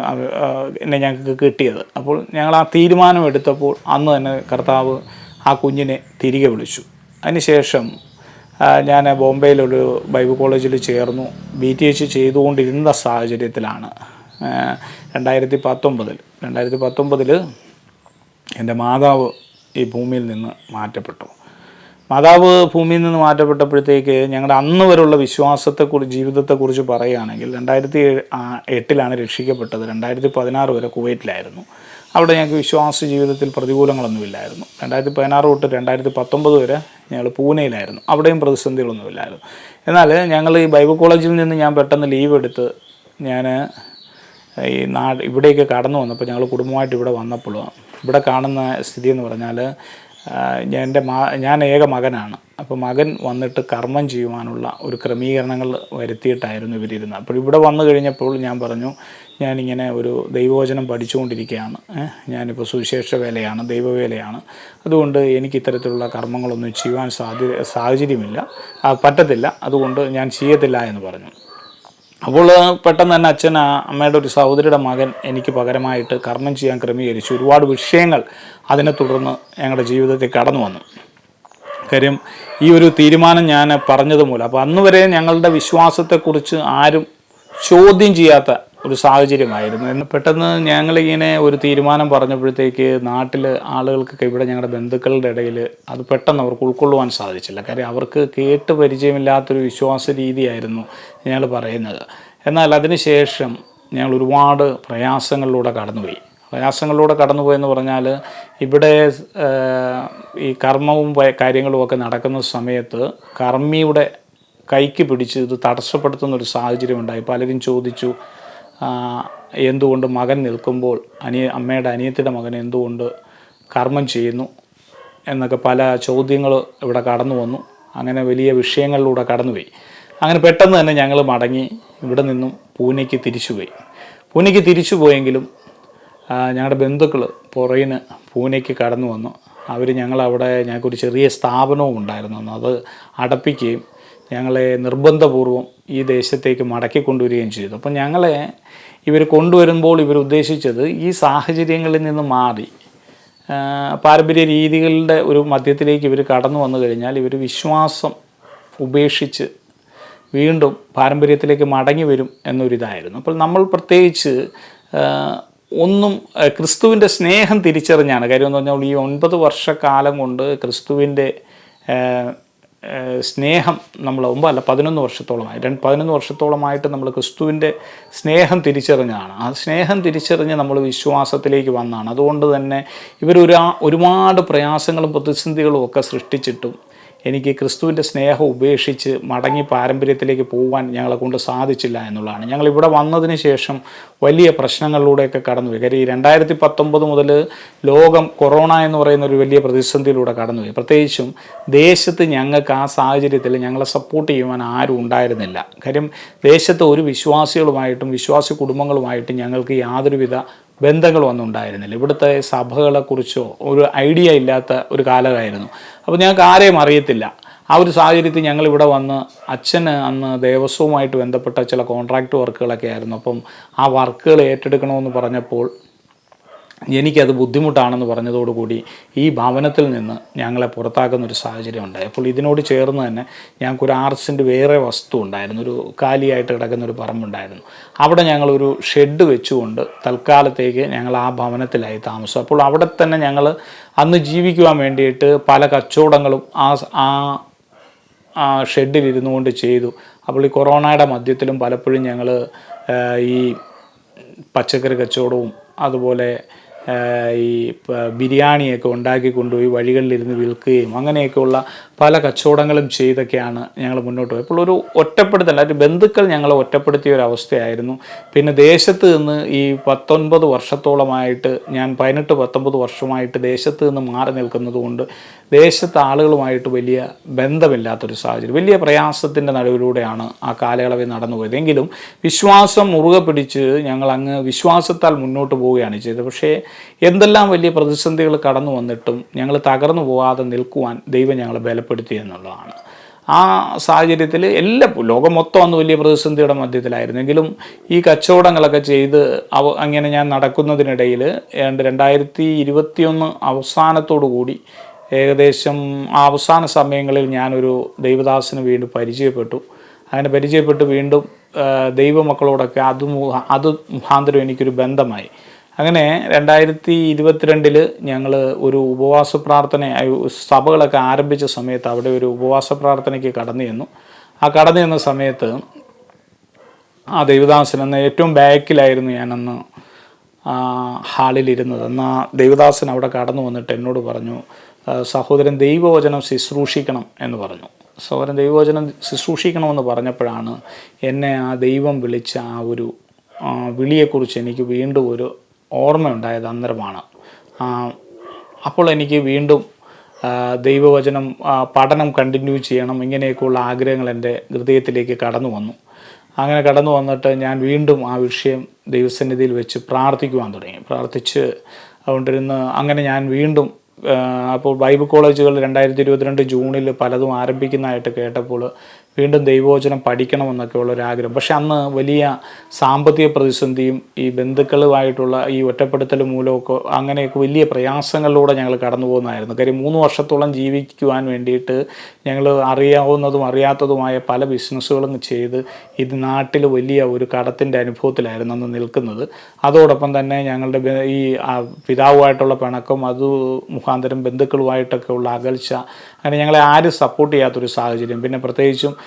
എന്നെ ഞങ്ങൾക്ക് കിട്ടിയത്. അപ്പോൾ ഞങ്ങൾ ആ തീരുമാനം എടുത്തപ്പോൾ അന്ന് തന്നെ കർത്താവ് ആ കുഞ്ഞിനെ തിരികെ വിളിച്ചു. അതിനുശേഷം ഞാൻ ബോംബെയിലൊരു ബൈബിൾ കോളേജിൽ ചേർന്നു. BTH ചെയ്തുകൊണ്ടിരുന്ന സാഹചര്യത്തിലാണ് 2019 എൻ്റെ മാതാവ് ഈ ഭൂമിയിൽ നിന്ന് മാറ്റപ്പെട്ടു. മാതാവ് ഭൂമിയിൽ നിന്ന് മാറ്റപ്പെട്ടപ്പോഴത്തേക്ക് ഞങ്ങളുടെ അന്ന് വരെയുള്ള ജീവിതത്തെക്കുറിച്ച് പറയുകയാണെങ്കിൽ 2008 രക്ഷിക്കപ്പെട്ടത്. 2016 വരെ കുവൈറ്റിലായിരുന്നു. അവിടെ ഞങ്ങൾക്ക് വിശ്വാസ ജീവിതത്തിൽ പ്രതികൂലങ്ങളൊന്നുമില്ലായിരുന്നു. 2016 തൊട്ട് 2019 വരെ ഞങ്ങൾ പൂനെയിലായിരുന്നു. അവിടെയും പ്രതിസന്ധികളൊന്നുമില്ലായിരുന്നു. എന്നാൽ ഞങ്ങൾ ഈ ബൈബിൾ കോളേജിൽ നിന്ന് ഞാൻ പെട്ടെന്ന് ലീവ് എടുത്ത് ഞാൻ ഈ ഇവിടേക്ക് കടന്നു വന്നപ്പോൾ ഞങ്ങൾ കുടുംബമായിട്ട് ഇവിടെ വന്നപ്പോൾ ഇവിടെ കാണുന്ന സ്ഥിതി എന്ന് പറഞ്ഞാൽ ഞാൻ ഏക മകനാണ്. അപ്പോൾ മകൻ വന്നിട്ട് കർമ്മം ചെയ്യുവാനുള്ള ഒരു ക്രമീകരണങ്ങൾ വരുത്തിയിട്ടായിരുന്നു ഇവരിരുന്നത്. അപ്പോൾ ഇവിടെ വന്നു കഴിഞ്ഞപ്പോൾ ഞാൻ പറഞ്ഞു, ഞാനിങ്ങനെ ഒരു ദൈവവചനം പഠിച്ചുകൊണ്ടിരിക്കുകയാണ്, ഞാനിപ്പോൾ സുവിശേഷ വേലയാണ്, ദൈവവേലയാണ്, അതുകൊണ്ട് എനിക്ക് ഇത്തരത്തിലുള്ള കർമ്മങ്ങളൊന്നും ചെയ്യുവാൻ സാഹചര്യമില്ല, പറ്റത്തില്ല, അതുകൊണ്ട് ഞാൻ ചെയ്യത്തില്ല എന്ന് പറഞ്ഞു. അപ്പോൾ പെട്ടെന്ന് തന്നെ അമ്മയുടെ ഒരു സഹോദരിയുടെ മകൻ എനിക്ക് പകരമായിട്ട് കർമ്മം ചെയ്യാൻ ക്രമീകരിച്ചു. ഒരുപാട് വിഷയങ്ങൾ അതിനെ തുടർന്ന് ഞങ്ങളുടെ ജീവിതത്തിൽ കടന്നു വന്നു. കാര്യം ഈ ഒരു തീരുമാനം ഞാൻ പറഞ്ഞത് മൂലം. അപ്പോൾ അന്ന് വരെ ഞങ്ങളുടെ വിശ്വാസത്തെക്കുറിച്ച് ആരും ചോദ്യം ചെയ്യാത്ത ഒരു സാഹചര്യമായിരുന്നു. എന്ന് പെട്ടെന്ന് ഞങ്ങളിങ്ങനെ ഒരു തീരുമാനം പറഞ്ഞപ്പോഴത്തേക്ക് നാട്ടിൽ ആളുകൾക്കൊക്കെ, ഇവിടെ ഞങ്ങളുടെ ബന്ധുക്കളുടെ ഇടയിൽ അത് പെട്ടെന്ന് അവർക്ക് ഉൾക്കൊള്ളുവാൻ സാധിച്ചില്ല. കാര്യം അവർക്ക് കേട്ട് പരിചയമില്ലാത്തൊരു വിശ്വാസ രീതിയായിരുന്നു ഞങ്ങൾ പറയുന്നത്. എന്നാൽ അതിനുശേഷം ഞങ്ങൾ ഒരുപാട് പ്രയാസങ്ങളിലൂടെ കടന്നുപോയെന്ന് പറഞ്ഞാൽ ഇവിടെ ഈ കർമ്മവും കാര്യങ്ങളുമൊക്കെ നടക്കുന്ന സമയത്ത് കർമ്മിയുടെ കൈക്ക് പിടിച്ച് ഇത് തടസ്സപ്പെടുത്തുന്നൊരു സാഹചര്യം ഉണ്ടായി. പലരും ചോദിച്ചു, എന്തുകൊണ്ട് മകൻ നിൽക്കുമ്പോൾ അമ്മയുടെ അനിയത്തിയുടെ മകൻ എന്തുകൊണ്ട് കർമ്മം ചെയ്യുന്നു എന്നൊക്കെ പല ചോദ്യങ്ങൾ ഇവിടെ കടന്നു വന്നു. അങ്ങനെ വലിയ വിഷയങ്ങളിലൂടെ കടന്നുപോയി. അങ്ങനെ പെട്ടെന്ന് തന്നെ ഞങ്ങൾ മടങ്ങി ഇവിടെ നിന്നും പൂനെക്ക് തിരിച്ചുപോയെങ്കിലും ഞങ്ങളുടെ ബന്ധുക്കൾ പുറകിന് പൂനെക്ക് കടന്നു വന്നു. ഞങ്ങൾക്കൊരു ചെറിയ സ്ഥാപനവും ഉണ്ടായിരുന്നു. അത് അടപ്പിക്കുകയും ഞങ്ങളെ നിർബന്ധപൂർവം ഈ ദേശത്തേക്ക് മടക്കി കൊണ്ടുവരികയും ചെയ്തു. അപ്പം ഞങ്ങളെ ഇവർ കൊണ്ടുവരുമ്പോൾ ഇവരുദ്ദേശിച്ചത് ഈ സാഹചര്യങ്ങളിൽ നിന്ന് മാറി പാരമ്പര്യ രീതികളുടെ ഒരു മധ്യത്തിലേക്ക് ഇവർ കടന്നു വന്നു കഴിഞ്ഞാൽ ഇവർ വിശ്വാസം ഉപേക്ഷിച്ച് വീണ്ടും പാരമ്പര്യത്തിലേക്ക് മടങ്ങി വരും എന്നൊരിതായിരുന്നു. അപ്പോൾ നമ്മൾ പ്രത്യേകിച്ച് ക്രിസ്തുവിൻ്റെ സ്നേഹം തിരിച്ചറിഞ്ഞാണ്. കാര്യം എന്ന് പറഞ്ഞാൽ ഈ 9 വർഷക്കാലം കൊണ്ട് ക്രിസ്തുവിൻ്റെ സ്നേഹം നമ്മൾ 11 വർഷത്തോളമായി 11 വർഷത്തോളമായിട്ട് നമ്മൾ ക്രിസ്തുവിൻ്റെ സ്നേഹം തിരിച്ചറിഞ്ഞതാണ്. ആ സ്നേഹം തിരിച്ചറിഞ്ഞ് നമ്മൾ വിശ്വാസത്തിലേക്ക് വന്നതാണ്. അതുകൊണ്ട് തന്നെ ഒരുപാട് പ്രയാസങ്ങളും പ്രതിസന്ധികളും ഒക്കെ സൃഷ്ടിച്ചിട്ടും എനിക്ക് ക്രിസ്തുവിൻ്റെ സ്നേഹം ഉപേക്ഷിച്ച് മടങ്ങി പാരമ്പര്യത്തിലേക്ക് പോകാൻ ഞങ്ങളെ കൊണ്ട് സാധിച്ചില്ല എന്നുള്ളതാണ്. ഞങ്ങളിവിടെ വന്നതിന് ശേഷം വലിയ പ്രശ്നങ്ങളിലൂടെയൊക്കെ കടന്നുപോയി. കാര്യം ഈ 2019 മുതൽ ലോകം കൊറോണ എന്ന് പറയുന്ന ഒരു വലിയ പ്രതിസന്ധിയിലൂടെ കടന്നുപോയി. പ്രത്യേകിച്ചും ദേശത്ത് ഞങ്ങൾക്ക് ആ സാഹചര്യത്തിൽ ഞങ്ങളെ സപ്പോർട്ട് ചെയ്യുവാൻ ആരും ഉണ്ടായിരുന്നില്ല. കാര്യം ദേശത്ത് ഒരു വിശ്വാസികളുമായിട്ടും വിശ്വാസി കുടുംബങ്ങളുമായിട്ടും ഞങ്ങൾക്ക് യാതൊരുവിധ ബന്ധങ്ങളൊന്നും ഉണ്ടായിരുന്നില്ല. ഇവിടുത്തെ സഭകളെക്കുറിച്ചോ ഒരു ഐഡിയ ഇല്ലാത്ത ഒരു കാലമായിരുന്നു. അപ്പോൾ ഞങ്ങൾക്ക് ആരെയും അറിയത്തില്ല. ആ ഒരു സാഹചര്യത്തിൽ ഞങ്ങളിവിടെ വന്ന് അച്ഛന് അന്ന് ദേവസ്വവുമായിട്ട് ബന്ധപ്പെട്ട ചില കോൺട്രാക്റ്റ് വർക്കുകളൊക്കെ ആയിരുന്നു. അപ്പം ആ വർക്കുകൾ ഏറ്റെടുക്കണമെന്ന് പറഞ്ഞപ്പോൾ എനിക്കത് ബുദ്ധിമുട്ടാണെന്ന് പറഞ്ഞതോടുകൂടി ഈ ഭവനത്തിൽ നിന്ന് ഞങ്ങളെ പുറത്താക്കുന്നൊരു സാഹചര്യം ഉണ്ടായി. അപ്പോൾ ഇതിനോട് ചേർന്ന് തന്നെ ഞങ്ങൾക്കൊരു 6 സെൻറ്റ് വേറെ വസ്തു ഉണ്ടായിരുന്നു, ഒരു കാലിയായിട്ട് കിടക്കുന്നൊരു പറമ്പുണ്ടായിരുന്നു. അവിടെ ഞങ്ങളൊരു ഷെഡ് വെച്ചുകൊണ്ട് തൽക്കാലത്തേക്ക് ഞങ്ങൾ ആ ഭവനത്തിലായി താമസം. അപ്പോൾ അവിടെ തന്നെ ഞങ്ങൾ അന്ന് ജീവിക്കുവാൻ വേണ്ടിയിട്ട് പല കച്ചവടങ്ങളും ആ ഷെഡിലിരുന്നു കൊണ്ട് ചെയ്തു. അപ്പോൾ ഈ കൊറോണയുടെ മധ്യത്തിലും പലപ്പോഴും ഞങ്ങൾ ഈ പച്ചക്കറി കച്ചവടവും അതുപോലെ ഈ ബിരിയാണിയൊക്കെ ഉണ്ടാക്കി കൊണ്ടുപോയി വഴികളിലിരുന്ന് വിൽക്കുകയും അങ്ങനെയൊക്കെയുള്ള പല കച്ചവടങ്ങളും ചെയ്തൊക്കെയാണ് ഞങ്ങൾ മുന്നോട്ട് പോയത്. അപ്പോൾ ഒരു ഒറ്റപ്പെടുത്തൽ, ഒരു ബന്ധുക്കൾ ഞങ്ങളെ ഒറ്റപ്പെടുത്തിയ ഒരു അവസ്ഥയായിരുന്നു. പിന്നെ ദേശത്ത് നിന്ന് ഈ 19 വർഷത്തോളമായിട്ട് ഞാൻ 18-19 വർഷമായിട്ട് ദേശത്ത് നിന്ന് മാറി നിൽക്കുന്നത് കൊണ്ട് ദേശത്തെ ആളുകളുമായിട്ട് വലിയ ബന്ധമില്ലാത്തൊരു സാഹചര്യം, വലിയ പ്രയാസത്തിൻ്റെ നടുവിലൂടെയാണ് ആ കാലയളവിൽ നടന്നു പോയത്. എങ്കിലും വിശ്വാസം മുറുകെ പിടിച്ച് ഞങ്ങൾ അങ്ങ് വിശ്വാസത്താൽ മുന്നോട്ട് പോവുകയാണ് ചെയ്തത്. പക്ഷേ എന്തെല്ലാം വലിയ പ്രതിസന്ധികൾ കടന്നു വന്നിട്ടും ഞങ്ങൾ തകർന്നു പോകാതെ നിൽക്കുവാൻ ദൈവം ഞങ്ങളെ ബലപ്പെടുത്തി എന്നുള്ളതാണ്. ആ സാഹചര്യത്തിൽ ലോകം മൊത്തം അന്ന് വലിയ പ്രതിസന്ധിയുടെ മധ്യത്തിലായിരുന്നെങ്കിലും ഈ കച്ചവടങ്ങളൊക്കെ ചെയ്ത് അങ്ങനെ ഞാൻ നടക്കുന്നതിനിടയിൽ 2021 അവസാനത്തോടു കൂടി ഏകദേശം ആ അവസാന സമയങ്ങളിൽ ഞാനൊരു ദൈവദാസന് വീണ്ടും പരിചയപ്പെട്ടു. അങ്ങനെ പരിചയപ്പെട്ട് വീണ്ടും ദൈവമക്കളോടൊക്കെ അത് മുഖാന്തരം എനിക്കൊരു ബന്ധമായി. അങ്ങനെ 2022 ഞങ്ങൾ ഒരു ഉപവാസ പ്രാർത്ഥന, സഭകളൊക്കെ ആരംഭിച്ച സമയത്ത് അവിടെ ഒരു ഉപവാസ പ്രാർത്ഥനയ്ക്ക് കടന്നു ചെന്നു. ആ കടന്നു ചെന്ന സമയത്ത് ആ ദൈവദാസൻ ഏറ്റവും ബാക്കിലായിരുന്നു ഞാനന്ന് ഹാളിലിരുന്നത്. എന്നാൽ ദൈവദാസൻ അവിടെ കടന്നു വന്നിട്ട് എന്നോട് പറഞ്ഞു, സഹോദരൻ ദൈവവചനം ശുശ്രൂഷിക്കണം എന്ന് പറഞ്ഞു. സഹോദരൻ ദൈവവചനം ശുശ്രൂഷിക്കണമെന്ന് പറഞ്ഞപ്പോഴാണ് എന്നെ ആ ദൈവം വിളിച്ച ആ ഒരു വിളിയെക്കുറിച്ച് എനിക്ക് വീണ്ടും ഒരു ഓർമ്മയുണ്ടായത് അന്നേരമാണ്. അപ്പോൾ എനിക്ക് വീണ്ടും ദൈവവചനം പഠനം കണ്ടിന്യൂ ചെയ്യണം, ഇങ്ങനെയൊക്കെയുള്ള ആഗ്രഹങ്ങൾ എൻ്റെ ഹൃദയത്തിലേക്ക് കടന്നു വന്നു. അങ്ങനെ കടന്നു വന്നിട്ട് ഞാൻ വീണ്ടും ആ വിഷയം ദൈവസന്നിധിയിൽ വെച്ച് പ്രാർത്ഥിക്കുവാൻ തുടങ്ങി. പ്രാർത്ഥിച്ച് അതുകൊണ്ടിരുന്ന് അങ്ങനെ ഞാൻ വീണ്ടും അപ്പോൾ ബൈബിൾ കോളേജുകൾ 2022 ജൂണിൽ പലതും ആരംഭിക്കുന്നതായിട്ട് കേട്ടപ്പോൾ വീണ്ടും ദൈവവചനം പഠിക്കണമെന്നൊക്കെ ഉള്ളൊരാഗ്രഹം. പക്ഷെ അന്ന് വലിയ സാമ്പത്തിക പ്രതിസന്ധിയും ഈ ബന്ധുക്കളുമായിട്ടുള്ള ഈ ഒറ്റപ്പെടുത്തൽ മൂലമൊക്കെ അങ്ങനെയൊക്കെ വലിയ പ്രയാസങ്ങളിലൂടെ ഞങ്ങൾ കടന്നു പോകുന്നതായിരുന്നു. കാര്യം 3 വർഷത്തോളം ജീവിക്കുവാൻ വേണ്ടിയിട്ട് ഞങ്ങൾ അറിയാവുന്നതും അറിയാത്തതുമായ പല ബിസിനസ്സുകളും ചെയ്ത് ഇത് നാട്ടിൽ വലിയ ഒരു കടത്തിൻ്റെ അനുഭവത്തിലായിരുന്നു അന്ന് നിൽക്കുന്നത്. അതോടൊപ്പം തന്നെ ഞങ്ങളുടെ ഈ പിതാവുമായിട്ടുള്ള പിണക്കം, അത് മുഖാന്തരം ബന്ധുക്കളുമായിട്ടൊക്കെ ഉള്ള അകൽച്ച, അങ്ങനെ ഞങ്ങളെ ആരും സപ്പോർട്ട് ചെയ്യാത്തൊരു സാഹചര്യം. പിന്നെ പ്രത്യേകിച്ചും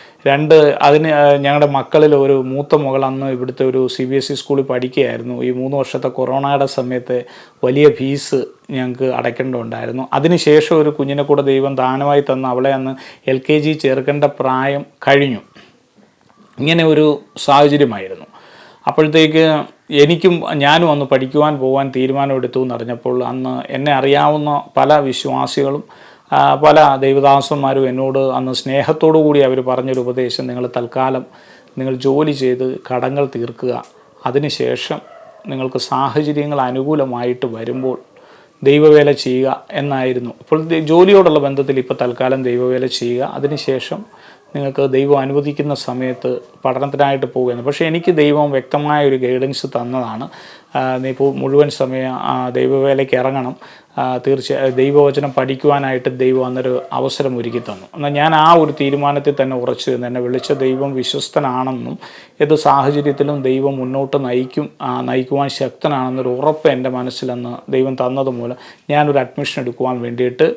ഞങ്ങളുടെ മക്കളിൽ ഒരു മൂത്ത മകൾ അന്ന് ഇവിടുത്തെ ഒരു CBSE സ്കൂളിൽ പഠിക്കുകയായിരുന്നു. ഈ 3 വർഷത്തെ കൊറോണയുടെ സമയത്ത് വലിയ ഫീസ് ഞങ്ങൾക്ക് അടയ്ക്കേണ്ടതുണ്ടായിരുന്നു. അതിനുശേഷം ഒരു കുഞ്ഞിനെ കൂടെ ദൈവം ദാനമായി തന്ന് അവളെ അന്ന് LKG ചേർക്കേണ്ട പ്രായം കഴിഞ്ഞു. ഇങ്ങനെ ഒരു സാഹചര്യമായിരുന്നു. അപ്പോഴത്തേക്ക് ഞാനും അന്ന് പഠിക്കുവാൻ പോകാൻ തീരുമാനമെടുത്തു എന്നറിഞ്ഞപ്പോൾ അന്ന് എന്നെ അറിയാവുന്ന പല വിശ്വാസികളും പല ദൈവദാസന്മാരും എന്നോട് അന്ന് സ്നേഹത്തോടു കൂടി അവർ പറഞ്ഞൊരു ഉപദേശം, നിങ്ങൾ ജോലി ചെയ്ത് കടങ്ങൾ തീർക്കുക, അതിനുശേഷം നിങ്ങൾക്ക് സാഹചര്യങ്ങൾ അനുകൂലമായിട്ട് വരുമ്പോൾ ദൈവവേല ചെയ്യുക എന്നായിരുന്നു. ഇപ്പോൾ ജോലിയോടുള്ള ബന്ധത്തിൽ ഇപ്പോൾ തൽക്കാലം ദൈവവേല ചെയ്യുക, അതിനുശേഷം നിങ്ങൾക്ക് ദൈവം അനുവദിക്കുന്ന സമയത്ത് പഠനത്തിനായിട്ട് പോകുകയെന്ന്. പക്ഷേ എനിക്ക് ദൈവം വ്യക്തമായ ഒരു ഗൈഡൻസ് തന്നതാണ്. നീ ഇപ്പോൾ മുഴുവൻ സമയം ദൈവവേലയ്ക്ക് ഇറങ്ങണം, തീർച്ചയായും ദൈവവചനം പഠിക്കുവാനായിട്ട് ദൈവം അന്നൊരു അവസരം ഒരുക്കി തന്നു. എന്നാൽ ഞാൻ ആ ഒരു തീരുമാനത്തിൽ തന്നെ ഉറച്ചു നിന്ന് എന്നെ വിളിച്ച ദൈവം വിശ്വസ്തനാണെന്നും ഏത് സാഹചര്യത്തിലും ദൈവം മുന്നോട്ട് നയിക്കുവാൻ ശക്തനാണെന്നൊരു ഉറപ്പ് എൻ്റെ മനസ്സിലെന്ന് ദൈവം തന്നത് മൂലം ഞാനൊരു അഡ്മിഷൻ എടുക്കുവാൻ വേണ്ടിയിട്ട്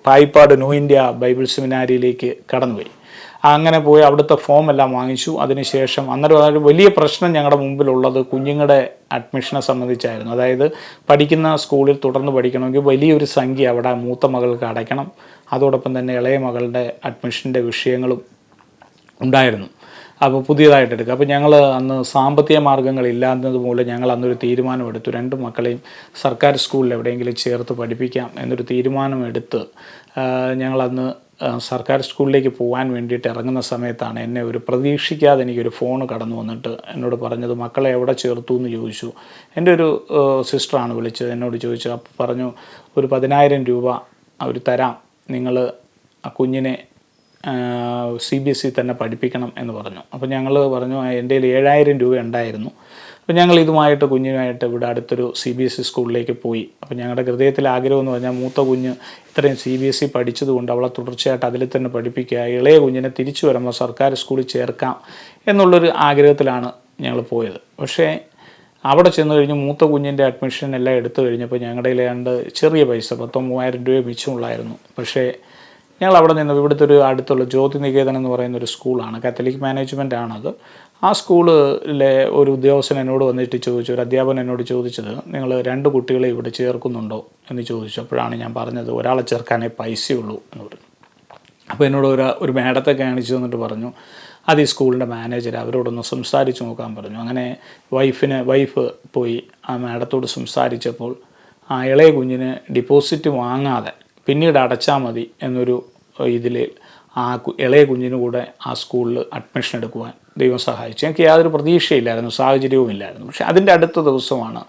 പായിപ്പാട് ന്യൂ ഇന്ത്യ ബൈബിൾ സെമിനാരിയിലേക്ക് കടന്നുപോയി. അങ്ങനെ പോയി അവിടുത്തെ ഫോം എല്ലാം വാങ്ങിച്ചു. അതിനുശേഷം അന്നേരം ഒരു വലിയ പ്രശ്നം ഞങ്ങളുടെ മുമ്പിലുള്ളത് കുഞ്ഞുങ്ങളുടെ അഡ്മിഷനെ സംബന്ധിച്ചായിരുന്നു. അതായത് പഠിക്കുന്ന സ്കൂളിൽ തുടർന്ന് പഠിക്കണമെങ്കിൽ വലിയൊരു സംഖ്യ അവിടെ മൂത്ത മകൾക്ക് അടയ്ക്കണം. അതോടൊപ്പം തന്നെ ഇളയ മകളുടെ അഡ്മിഷൻ്റെ വിഷയങ്ങളും ഉണ്ടായിരുന്നു. അപ്പോൾ പുതിയതായിട്ട് എടുക്കുക. അപ്പോൾ ഞങ്ങൾ അന്ന് സാമ്പത്തിക മാർഗ്ഗങ്ങളില്ലാത്തത് മൂലം ഞങ്ങൾ അന്നൊരു തീരുമാനമെടുത്തു, 2 മക്കളെയും സർക്കാർ സ്കൂളിൽ എവിടെയെങ്കിലും ചേർത്ത് പഠിപ്പിക്കാം എന്നൊരു തീരുമാനമെടുത്ത് ഞങ്ങളന്ന് സർക്കാർ സ്കൂളിലേക്ക് പോകാൻ വേണ്ടിയിട്ട് ഇറങ്ങുന്ന സമയത്താണ് എന്നെ ഒരു പ്രതീക്ഷിക്കാതെ എനിക്കൊരു ഫോൺ കടന്നു വന്നിട്ട് എന്നോട് പറഞ്ഞത്, മക്കളെ എവിടെ ചേർത്തു എന്ന് ചോദിച്ചു. എൻ്റെ ഒരു സിസ്റ്ററാണ് വിളിച്ചത്. എന്നോട് ചോദിച്ചു. അപ്പോൾ പറഞ്ഞു, ഒരു 10,000 രൂപ അവർ തരാം, നിങ്ങൾ ആ കുഞ്ഞിനെ CBSE തന്നെ പഠിപ്പിക്കണം എന്ന് പറഞ്ഞു. അപ്പോൾ ഞങ്ങൾ പറഞ്ഞു, എൻ്റെ കയ്യിൽ 7,000 രൂപ ഉണ്ടായിരുന്നു. അപ്പോൾ ഞങ്ങൾ ഇതുമായിട്ട് കുഞ്ഞുമായിട്ട് ഇവിടെ അടുത്തൊരു CBSE സ്കൂളിലേക്ക് പോയി. അപ്പോൾ ഞങ്ങളുടെ ഹൃദയത്തിലെ ആഗ്രഹം എന്ന് പറഞ്ഞാൽ മൂത്ത കുഞ്ഞ് ഇത്രയും CBSE പഠിച്ചതുകൊണ്ട് അവളെ തുടർച്ചയായിട്ട് അതിൽ തന്നെ പഠിപ്പിക്കുക, ഇളയ കുഞ്ഞിനെ തിരിച്ചു വരുമ്പോൾ സർക്കാർ സ്കൂളിൽ ചേർക്കാം എന്നുള്ളൊരു ആഗ്രഹത്തിലാണ് ഞങ്ങൾ പോയത്. പക്ഷേ അവിടെ ചെന്ന് കഴിഞ്ഞ് മൂത്ത കുഞ്ഞിൻ്റെ അഡ്മിഷൻ എല്ലാം എടുത്തു കഴിഞ്ഞപ്പോൾ ഞങ്ങളുടെ കയ്യിലാണ്ട് ചെറിയ പൈസ 10,000-3000 രൂപ മിച്ചമുള്ളായിരുന്നു. പക്ഷേ ഞങ്ങൾ അവിടെ നിന്ന് ഇവിടുത്തെ ഒരു അടുത്തുള്ള ജ്യോതി നികേതൻ എന്ന് പറയുന്ന ഒരു സ്കൂളാണ്, കാത്തലിക് മാനേജ്മെൻ്റ് ആണത്. ആ സ്കൂളിലെ ഒരു ഉദ്യോഗസ്ഥൻ എന്നോട് വന്നിട്ട് ചോദിച്ചു, ഒരു അധ്യാപകൻ എന്നോട് ചോദിച്ചത്, നിങ്ങൾ 2 കുട്ടികളെ ഇവിടെ ചേർക്കുന്നുണ്ടോ എന്ന് ചോദിച്ചു. അപ്പോഴാണ് ഞാൻ പറഞ്ഞത് ഒരാളെ ചേർക്കാനേ പൈസയുള്ളൂ എന്ന് പറഞ്ഞു. അപ്പോൾ എന്നോട് ഒരു മാഡത്തെ കാണിച്ചു തന്നിട്ട് പറഞ്ഞു, അത് ഈ സ്കൂളിൻ്റെ മാനേജർ, അവരോടൊന്ന് സംസാരിച്ച് നോക്കാൻ പറഞ്ഞു. അങ്ങനെ വൈഫ് പോയി ആ മാഡത്തോട് സംസാരിച്ചപ്പോൾ ആ ഇളയ കുഞ്ഞിന് ഡിപ്പോസിറ്റ് വാങ്ങാതെ പിന്നീട് അടച്ചാൽ മതി എന്നൊരു ഇതിൽ ആ ഇളയ കുഞ്ഞിന് കൂടെ ആ സ്കൂളിൽ അഡ്മിഷൻ എടുക്കുവാൻ ദൈവം സഹായിച്ചു. എനിക്ക് യാതൊരു പ്രതീക്ഷയില്ലായിരുന്നു, സാഹചര്യവും ഇല്ലായിരുന്നു. പക്ഷേ അതിൻ്റെ അടുത്ത ദിവസമാണ്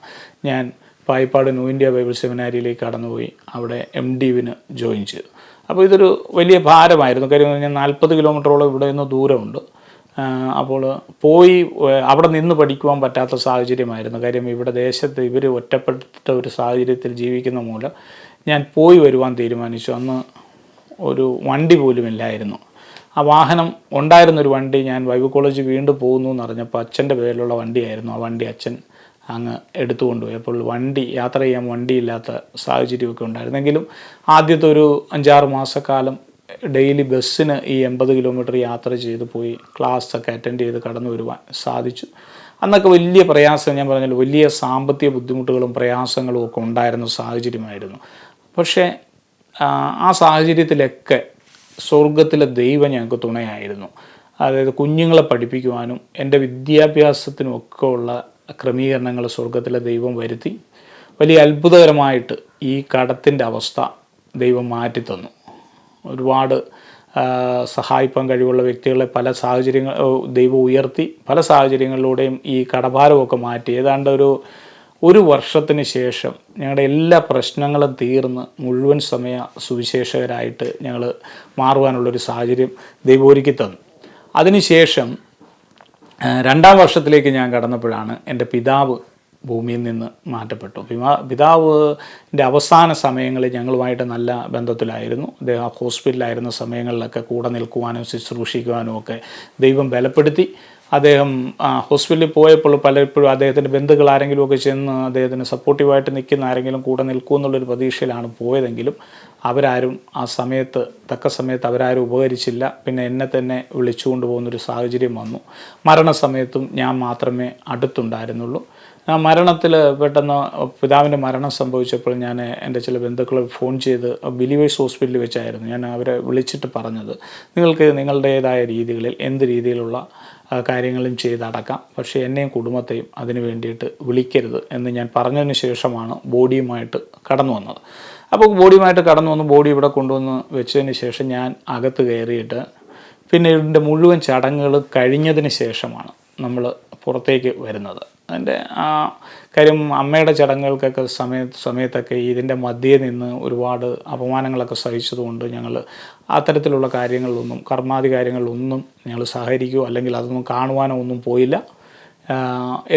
ഞാൻ പായിപ്പാട് ന്യൂ ഇന്ത്യ ബൈബിൾ സെമിനാരിയിലേക്ക് കടന്നുപോയി അവിടെ MDവിന് ജോയിൻ ചെയ്തു. അപ്പോൾ ഇതൊരു വലിയ ഭാരമായിരുന്നു. കാര്യം ഞാൻ 40 കിലോമീറ്ററോളം ഇവിടെ നിന്ന് ദൂരമുണ്ട്. അപ്പോൾ പോയി അവിടെ നിന്ന് പഠിക്കുവാൻ പറ്റാത്ത സാഹചര്യമായിരുന്നു. കാര്യം ഇവിടെ ദേശത്ത് ഇവർ ഒറ്റപ്പെട്ട ഒരു സാഹചര്യത്തിൽ ജീവിക്കുന്ന മൂലം ഞാൻ പോയി വരുവാൻ തീരുമാനിച്ചു. അന്ന് ഒരു വണ്ടി പോലും ഇല്ലായിരുന്നു. ആ വാഹനം ഉണ്ടായിരുന്നൊരു വണ്ടി ഞാൻ ബൈബിൾ കോളേജ് വീണ്ടും പോകുന്നു എന്ന് അറിഞ്ഞപ്പോൾ അച്ഛൻ്റെ പേരിലുള്ള വണ്ടിയായിരുന്നു. ആ വണ്ടി അച്ഛൻ അങ്ങ് എടുത്തുകൊണ്ടുപോയി. അപ്പോൾ യാത്ര ചെയ്യാൻ വണ്ടിയില്ലാത്ത സാഹചര്യമൊക്കെ ഉണ്ടായിരുന്നെങ്കിലും ആദ്യത്തെ ഒരു 5-6 മാസക്കാലം ഡെയിലി ബസ്സിന് ഈ 80 കിലോമീറ്റർ യാത്ര ചെയ്ത് പോയി ക്ലാസ്സൊക്കെ അറ്റൻഡ് ചെയ്ത് കടന്നു വരുവാൻ സാധിച്ചു. അന്നൊക്കെ വലിയ പ്രയാസം, ഞാൻ പറഞ്ഞല്ലോ, വലിയ സാമ്പത്തിക ബുദ്ധിമുട്ടുകളും പ്രയാസങ്ങളും ഒക്കെ ഉണ്ടായിരുന്ന സാഹചര്യമായിരുന്നു. പക്ഷേ ആ സാഹചര്യത്തിലൊക്കെ സ്വർഗത്തിലെ ദൈവം ഞങ്ങൾക്ക് തുണയായിരുന്നു. അതായത് കുഞ്ഞുങ്ങളെ പഠിപ്പിക്കുവാനും എൻ്റെ വിദ്യാഭ്യാസത്തിനുമൊക്കെ ഉള്ള ക്രമീകരണങ്ങൾ സ്വർഗത്തിലെ ദൈവം വരുത്തി. വലിയ അത്ഭുതകരമായിട്ട് ഈ കടത്തിൻ്റെ അവസ്ഥ ദൈവം മാറ്റിത്തന്നു. ഒരുപാട് സഹായിപ്പാൻ കഴിവുള്ള വ്യക്തികളെ പല സാഹചര്യങ്ങൾ ദൈവം ഉയർത്തി. പല സാഹചര്യങ്ങളിലൂടെയും ഈ കടഭാരമൊക്കെ മാറ്റി. ഏതാണ്ട് ഒരു വർഷത്തിന് ശേഷം ഞങ്ങളുടെ എല്ലാ പ്രശ്നങ്ങളും തീർന്ന് മുഴുവൻ സമയ സുവിശേഷകരായിട്ട് ഞങ്ങൾ മാറുവാനുള്ളൊരു സാഹചര്യം ദൈവം ഒരുക്കി തന്നു. അതിനുശേഷം 2-ാം വർഷത്തിലേക്ക് ഞാൻ കടന്നപ്പോഴാണ് എൻ്റെ പിതാവ് ഭൂമിയിൽ നിന്ന് മാറ്റപ്പെട്ടു. പിതാവിൻ്റെ അവസാന സമയങ്ങളിൽ ഞങ്ങളുമായിട്ട് നല്ല ബന്ധത്തിലായിരുന്നു. അദ്ദേഹം ഹോസ്പിറ്റലായിരുന്ന സമയങ്ങളിലൊക്കെ കൂടെ നിൽക്കുവാനും ശുശ്രൂഷിക്കുവാനും ഒക്കെ ദൈവം ബലപ്പെടുത്തി. അദ്ദേഹം ഹോസ്പിറ്റലിൽ പോയപ്പോൾ പലപ്പോഴും അദ്ദേഹത്തിൻ്റെ ബന്ധുക്കൾ ആരെങ്കിലുമൊക്കെ ചെന്ന് അദ്ദേഹത്തിന് സപ്പോർട്ടീവായിട്ട് നിൽക്കുന്ന ആരെങ്കിലും കൂടെ നിൽക്കുമെന്നുള്ളൊരു പ്രതീക്ഷയിലാണ് പോയതെങ്കിലും അവരാരും ആ സമയത്ത് തക്ക സമയത്ത് അവരാരും ഉപകരിച്ചില്ല. പിന്നെ എന്നെ തന്നെ വിളിച്ചുകൊണ്ട് പോകുന്നൊരു സാഹചര്യം വന്നു. മരണസമയത്തും ഞാൻ മാത്രമേ അടുത്തുണ്ടായിരുന്നുള്ളൂ. മരണത്തിൽ പെട്ടെന്ന് പിതാവിൻ്റെ മരണം സംഭവിച്ചപ്പോൾ ഞാൻ എൻ്റെ ചില ബന്ധുക്കളെ ഫോൺ ചെയ്ത് ബിലീവേഴ്സ് ഹോസ്പിറ്റലിൽ വെച്ചായിരുന്നു ഞാൻ അവരെ വിളിച്ചിട്ട് പറഞ്ഞത്, നിങ്ങൾക്ക് നിങ്ങളുടേതായ രീതികളിൽ എന്ത് രീതിയിലുള്ള കാര്യങ്ങളും ചെയ്തടക്കാം, പക്ഷേ എന്നെയും കുടുംബത്തെയും അതിന് വേണ്ടിയിട്ട് വിളിക്കരുത് എന്ന് ഞാൻ പറഞ്ഞതിന് ശേഷമാണ് ബോഡിയുമായിട്ട് കടന്നു വന്നത്. അപ്പോൾ ബോഡിയുമായിട്ട് കടന്നു വന്ന് ബോഡി ഇവിടെ കൊണ്ടുവന്ന് വെച്ചതിന് ശേഷം ഞാൻ അകത്ത് കയറിയിട്ട് പിന്നെ ഇതിൻ്റെ മുഴുവൻ ചടങ്ങുകൾ കഴിഞ്ഞതിന് ശേഷമാണ് നമ്മൾ പുറത്തേക്ക് വരുന്നത്. അതിൻ്റെ കാര്യം അമ്മയുടെ ചടങ്ങുകൾക്കൊക്കെ സമയത്തൊക്കെ ഇതിൻ്റെ മധ്യേ നിന്ന് ഒരുപാട് അപമാനങ്ങളൊക്കെ സഹിച്ചതുകൊണ്ട് ഞങ്ങൾ അത്തരത്തിലുള്ള കാര്യങ്ങളിലൊന്നും കർമാദി കാര്യങ്ങളിലൊന്നും ഞങ്ങൾ സഹകരിക്കുകയോ അല്ലെങ്കിൽ അതൊന്നും കാണുവാനോ ഒന്നും പോയില്ല.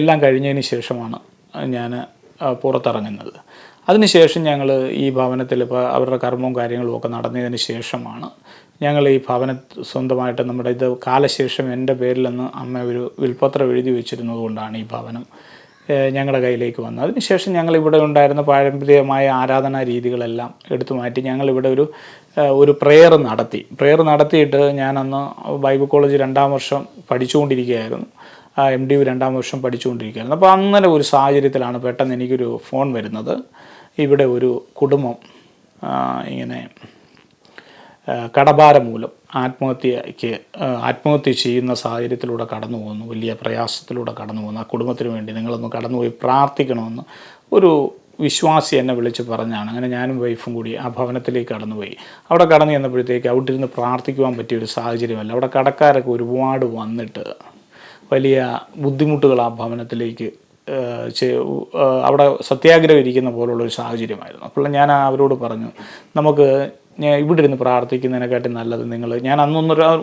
എല്ലാം കഴിഞ്ഞതിന് ശേഷമാണ് ഞാൻ പുറത്തിറങ്ങുന്നത്. അതിനുശേഷം ഞങ്ങൾ ഈ ഭവനത്തിൽ ഇപ്പോൾ അവരുടെ കർമ്മവും കാര്യങ്ങളും ഒക്കെ നടന്നതിന് ശേഷമാണ് ഞങ്ങൾ ഈ ഭവനം സ്വന്തമായിട്ട് നമ്മുടെ ഇത് കാലശേഷം എൻ്റെ പേരിലെന്ന് അമ്മ ഒരു വിൽപ്പത്രം എഴുതി വെച്ചിരുന്നത് കൊണ്ടാണ് ഈ ഭവനം ഞങ്ങളുടെ കയ്യിലേക്ക് വന്നത്. അതിനുശേഷം ഞങ്ങളിവിടെ ഉണ്ടായിരുന്ന പാരമ്പര്യമായ ആരാധനാ രീതികളെല്ലാം എടുത്തു മാറ്റി ഞങ്ങളിവിടെ ഒരു പ്രെയർ നടത്തിയിട്ട് ഞാനന്ന് ബൈബിൾ കോളേജ് 2-ാം വർഷം പഠിച്ചുകൊണ്ടിരിക്കുകയായിരുന്നു. MDU 2-ാം വർഷം പഠിച്ചുകൊണ്ടിരിക്കുകയായിരുന്നു. അപ്പോൾ അങ്ങനെ ഒരു സാഹചര്യത്തിലാണ് പെട്ടെന്ന് എനിക്കൊരു ഫോൺ വരുന്നത്. ഇവിടെ ഒരു കുടുംബം ഇങ്ങനെ കടഭാരം മൂലം ആത്മഹത്യ ചെയ്യുന്ന സാഹചര്യത്തിലൂടെ കടന്നു പോകുന്നു, വലിയ പ്രയാസത്തിലൂടെ കടന്നു പോകുന്നു. ആ കുടുംബത്തിന് വേണ്ടി നിങ്ങളൊന്ന് കടന്നുപോയി പ്രാർത്ഥിക്കണമെന്ന് ഒരു വിശ്വാസി എന്നെ വിളിച്ച് പറഞ്ഞാണ്. അങ്ങനെ ഞാനും വൈഫും കൂടി ആ ഭവനത്തിലേക്ക് കടന്നുപോയി. അവിടെ കടന്നു ചെന്നപ്പോഴത്തേക്ക് അവിടെ ഇരുന്ന് പ്രാർത്ഥിക്കുവാൻ പറ്റിയൊരു സാഹചര്യമല്ല. അവിടെ കടക്കാരൊക്കെ ഒരുപാട് വന്നിട്ട് വലിയ ബുദ്ധിമുട്ടുകൾ ആ ഭവനത്തിലേക്ക് അവിടെ സത്യാഗ്രഹം ഇരിക്കുന്ന പോലുള്ളൊരു സാഹചര്യമായിരുന്നു. അപ്പോൾ ഞാൻ അവരോട് പറഞ്ഞു, നമുക്ക് ഞാൻ ഇവിടെ ഇരുന്ന് പ്രാർത്ഥിക്കുന്നതിനെക്കാട്ടി നല്ലത് ഞാൻ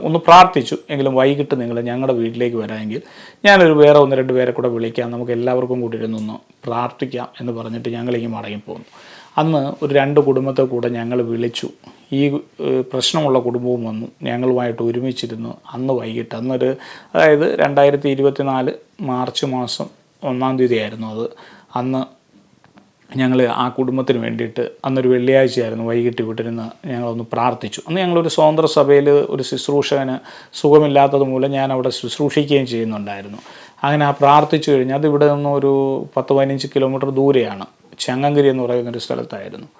ഒന്ന് പ്രാർത്ഥിച്ചു എങ്കിലും വൈകിട്ട് നിങ്ങൾ ഞങ്ങളുടെ വീട്ടിലേക്ക് വരാമെങ്കിൽ ഞാനൊരു വേറെ 1-2 പേരെ കൂടെ വിളിക്കാം, നമുക്ക് എല്ലാവർക്കും കൂടി ഇരുന്നൊന്ന് പ്രാർത്ഥിക്കാം എന്ന് പറഞ്ഞിട്ട് ഞങ്ങളിങ്ങ് മടങ്ങിപ്പോന്നു. അന്ന് ഒരു 2 കുടുംബത്തെ കൂടെ ഞങ്ങൾ വിളിച്ചു. ഈ പ്രശ്നമുള്ള കുടുംബവും വന്നു, ഞങ്ങളുമായിട്ട് ഒരുമിച്ചിരുന്നു. അന്ന് വൈകിട്ട് അതായത് 2024 മാർച്ച് മാസം 1-ാം തീയതി ആയിരുന്നു അത്. അന്ന് ഞങ്ങൾ ആ കുടുംബത്തിന് വേണ്ടിയിട്ട് അന്നൊരു വെള്ളിയാഴ്ചയായിരുന്നു, വൈകിട്ട് വിട്ടിരുന്ന് ഞങ്ങളൊന്ന് പ്രാർത്ഥിച്ചു. അന്ന് ഞങ്ങളൊരു സ്വതന്ത്ര സഭയിൽ ഒരു ശുശ്രൂഷകന് സുഖമില്ലാത്തത് മൂലം ഞാൻ അവിടെ ശുശ്രൂഷിക്കുകയും ചെയ്യുന്നുണ്ടായിരുന്നു. അങ്ങനെ ആ പ്രാർത്ഥിച്ചു കഴിഞ്ഞാൽ അത് ഇവിടെ നിന്ന് ഒരു 10-15 കിലോമീറ്റർ ദൂരെയാണ്, ചങ്ങങ്കരി എന്ന് പറയുന്നൊരു സ്ഥലത്തായിരുന്നു.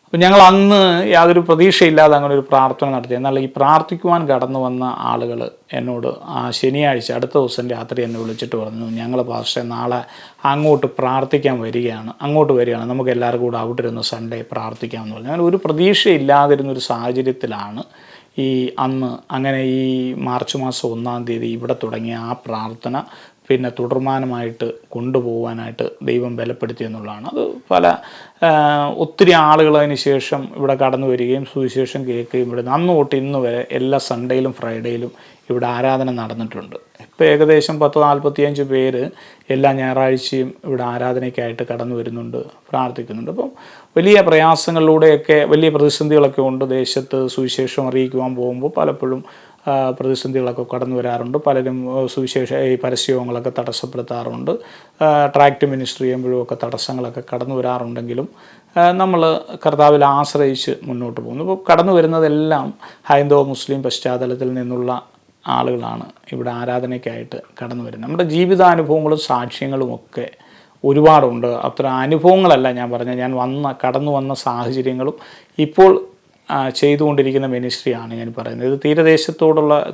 അപ്പം ഞങ്ങൾ അന്ന് യാതൊരു പ്രതീക്ഷയില്ലാതെ അങ്ങനെ ഒരു പ്രാർത്ഥന നടത്തി. എന്നാൽ ഈ പ്രാർത്ഥിക്കുവാൻ കടന്നു വന്ന ആളുകൾ എന്നോട് ആ ശനിയാഴ്ച അടുത്ത ദിവസം രാത്രി എന്നെ വിളിച്ചിട്ട് പറഞ്ഞു, ഞങ്ങൾ പാസ്റ്ററെ നാളെ അങ്ങോട്ട് പ്രാർത്ഥിക്കാൻ വരികയാണ്, നമുക്ക് എല്ലാവർക്കും കൂടെ അവിടെ ഇരുന്ന് സൺഡേ പ്രാർത്ഥിക്കാമെന്ന് പറഞ്ഞു. അങ്ങനെ ഒരു പ്രതീക്ഷയില്ലാതിരുന്നൊരു സാഹചര്യത്തിലാണ് അന്ന് അങ്ങനെ ഈ മാർച്ച് മാസം 1-ാം തീയതി ഇവിടെ തുടങ്ങിയ ആ പ്രാർത്ഥന പിന്നെ തുടർമാനമായിട്ട് കൊണ്ടുപോകാനായിട്ട് ദൈവം ബലപ്പെടുത്തി എന്നുള്ളതാണ്. അത് ഒത്തിരി ആളുകൾ അതിന് ശേഷം ഇവിടെ കടന്നു വരികയും സുവിശേഷം കേൾക്കുകയും ഇവിടെ അന്ന് തൊട്ട് ഇന്ന് വരെ എല്ലാ സൺഡേയിലും ഫ്രൈഡേയിലും ഇവിടെ ആരാധന നടന്നിട്ടുണ്ട്. ഇപ്പോൾ ഏകദേശം 10-45 പേര് എല്ലാ ഞായറാഴ്ചയും ഇവിടെ ആരാധനയ്ക്കായിട്ട് കടന്നു വരുന്നുണ്ട്, പ്രാർത്ഥിക്കുന്നുണ്ട്. അപ്പം വലിയ പ്രയാസങ്ങളിലൂടെയൊക്കെ വലിയ പ്രതിസന്ധികളൊക്കെ ഉണ്ട്. ദേശത്ത് സുവിശേഷം അറിയിക്കുവാൻ പോകുമ്പോൾ പലപ്പോഴും പ്രതിസന്ധികളൊക്കെ കടന്നു വരാറുണ്ട്. പലരും ഈ പരസ്യങ്ങളൊക്കെ തടസ്സപ്പെടുത്താറുണ്ട്. ട്രാക്ട് മിനിസ്ട്രി ചെയ്യുമ്പോഴുമൊക്കെ തടസ്സങ്ങളൊക്കെ കടന്നു വരാറുണ്ടെങ്കിലും നമ്മൾ കർത്താവിൽ ആശ്രയിച്ച് മുന്നോട്ട് പോകുന്നു. ഇപ്പോൾ കടന്നു വരുന്നതെല്ലാം ഹൈന്ദവ മുസ്ലിം പശ്ചാത്തലത്തിൽ നിന്നുള്ള ആളുകളാണ് ഇവിടെ ആരാധനയ്ക്കായിട്ട് കടന്നു വരുന്നത്. നമ്മുടെ ജീവിതാനുഭവങ്ങളും സാക്ഷ്യങ്ങളും ഒക്കെ ഒരുപാടുണ്ട്. അത്ര അനുഭവങ്ങളല്ല ഞാൻ പറഞ്ഞത്, ഞാൻ കടന്നു വന്ന സാഹചര്യങ്ങളും ഇപ്പോൾ ചെയ്തുകൊണ്ടിരിക്കുന്ന മിനിസ്ട്രിയാണ് ഞാൻ പറയുന്നത്. ഇത്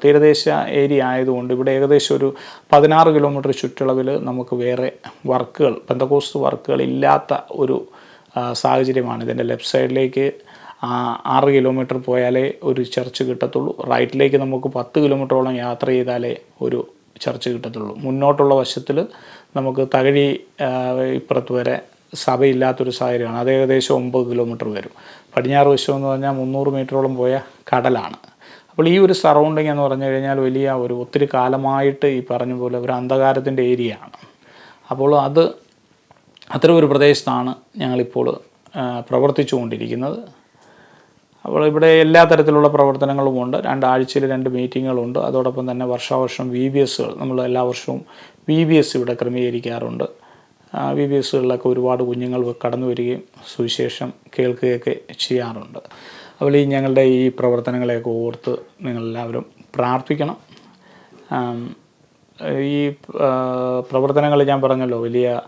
തീരദേശ ഏരിയ ആയതുകൊണ്ട് ഇവിടെ ഏകദേശം ഒരു 16 കിലോമീറ്റർ ചുറ്റളവിൽ നമുക്ക് വേറെ വർക്കുകൾ, പെന്തക്കോസ്ത് വർക്കുകൾ ഇല്ലാത്ത ഒരു സാഹചര്യമാണ്. ഇതിൻ്റെ ലെഫ്റ്റ് സൈഡിലേക്ക് 6 കിലോമീറ്റർ പോയാലേ ഒരു ചർച്ച് കിട്ടത്തുള്ളൂ. റൈറ്റിലേക്ക് നമുക്ക് 10 കിലോമീറ്ററോളം യാത്ര ചെയ്താലേ ഒരു ചർച്ച് കിട്ടത്തുള്ളൂ. മുന്നോട്ടുള്ള വശത്തിൽ നമുക്ക് തകഴി ഇപ്പുറത്ത് വരെ സഭയില്ലാത്തൊരു സാഹചര്യമാണ്. അത് ഏകദേശം 9 കിലോമീറ്റർ വരും. പടിഞ്ഞാറ് വശം എന്ന് പറഞ്ഞാൽ 300 മീറ്ററോളം പോയ കടലാണ്. അപ്പോൾ ഈ ഒരു സറൗണ്ടിങ് എന്ന് പറഞ്ഞു കഴിഞ്ഞാൽ വലിയ ഒത്തിരി കാലമായിട്ട് ഈ പറഞ്ഞ പോലെ ഒരു അന്ധകാരത്തിൻ്റെ ഏരിയ ആണ്. അപ്പോൾ അത്തരം ഒരു പ്രദേശത്താണ് ഞങ്ങളിപ്പോൾ പ്രവർത്തിച്ചു കൊണ്ടിരിക്കുന്നത്. അപ്പോൾ ഇവിടെ എല്ലാ തരത്തിലുള്ള പ്രവർത്തനങ്ങളുമുണ്ട്. 2 ആഴ്ചയിൽ 2 മീറ്റിങ്ങുകളുണ്ട്. അതോടൊപ്പം തന്നെ വർഷാവർഷം VBSകൾ നമ്മൾ എല്ലാ വർഷവും VBS ഇവിടെ ക്രമീകരിക്കാറുണ്ട്. VBSകളിലൊക്കെ ഒരുപാട് കുഞ്ഞുങ്ങൾ കടന്നു വരികയും സുവിശേഷം കേൾക്കുകയൊക്കെ ചെയ്യാറുണ്ട്. അപ്പോൾ ഞങ്ങളുടെ ഈ പ്രവർത്തനങ്ങളെയൊക്കെ ഓർത്ത് നിങ്ങളെല്ലാവരും പ്രാർത്ഥിക്കണം. ഈ പ്രവർത്തനങ്ങൾ ഞാൻ പറഞ്ഞല്ലോ വലിയ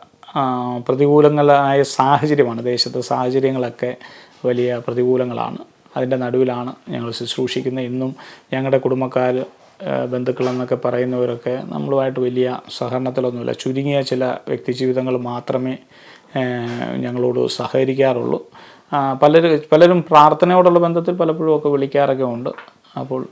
പ്രതികൂലങ്ങളായ സാഹചര്യമാണ്. ദേശത്തെ സാഹചര്യങ്ങളൊക്കെ വലിയ പ്രതികൂലങ്ങളാണ്. അതിൻ്റെ നടുവിലാണ് ഞങ്ങൾ ശുശ്രൂഷിക്കുന്നത്. ഇന്നും ഞങ്ങളുടെ കുടുംബക്കാർ, ബന്ധുക്കളെന്നൊക്കെ പറയുന്നവരൊക്കെ നമ്മളുമായിട്ട് വലിയ സഹകരണത്തിലൊന്നുമില്ല. ചുരുങ്ങിയ ചില വ്യക്തിജീവിതങ്ങൾ മാത്രമേ ഞങ്ങളോട് സഹകരിക്കാറുള്ളൂ. പലരും പ്രാർത്ഥനയോടുള്ള ബന്ധത്തിൽ പലപ്പോഴും ഒക്കെ വിളിക്കാറൊക്കെ ഉണ്ട്. അപ്പോൾ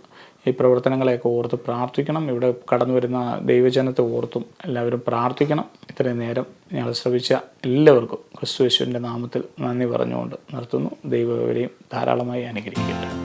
ഈ പ്രവർത്തനങ്ങളെയൊക്കെ ഓർത്ത് പ്രാർത്ഥിക്കണം. ഇവിടെ കടന്നു വരുന്ന ദൈവജനത്തെ ഓർത്തും എല്ലാവരും പ്രാർത്ഥിക്കണം. ഇത്രയും നേരം ഞങ്ങൾ ശ്രവിച്ച എല്ലാവർക്കും ക്രിസ്തു യേശുവിൻ്റെ നാമത്തിൽ നന്ദി പറഞ്ഞുകൊണ്ട് നിർത്തുന്നു. ദൈവം ഇവരെയും ധാരാളമായി അനുഗ്രഹിക്കട്ടെ.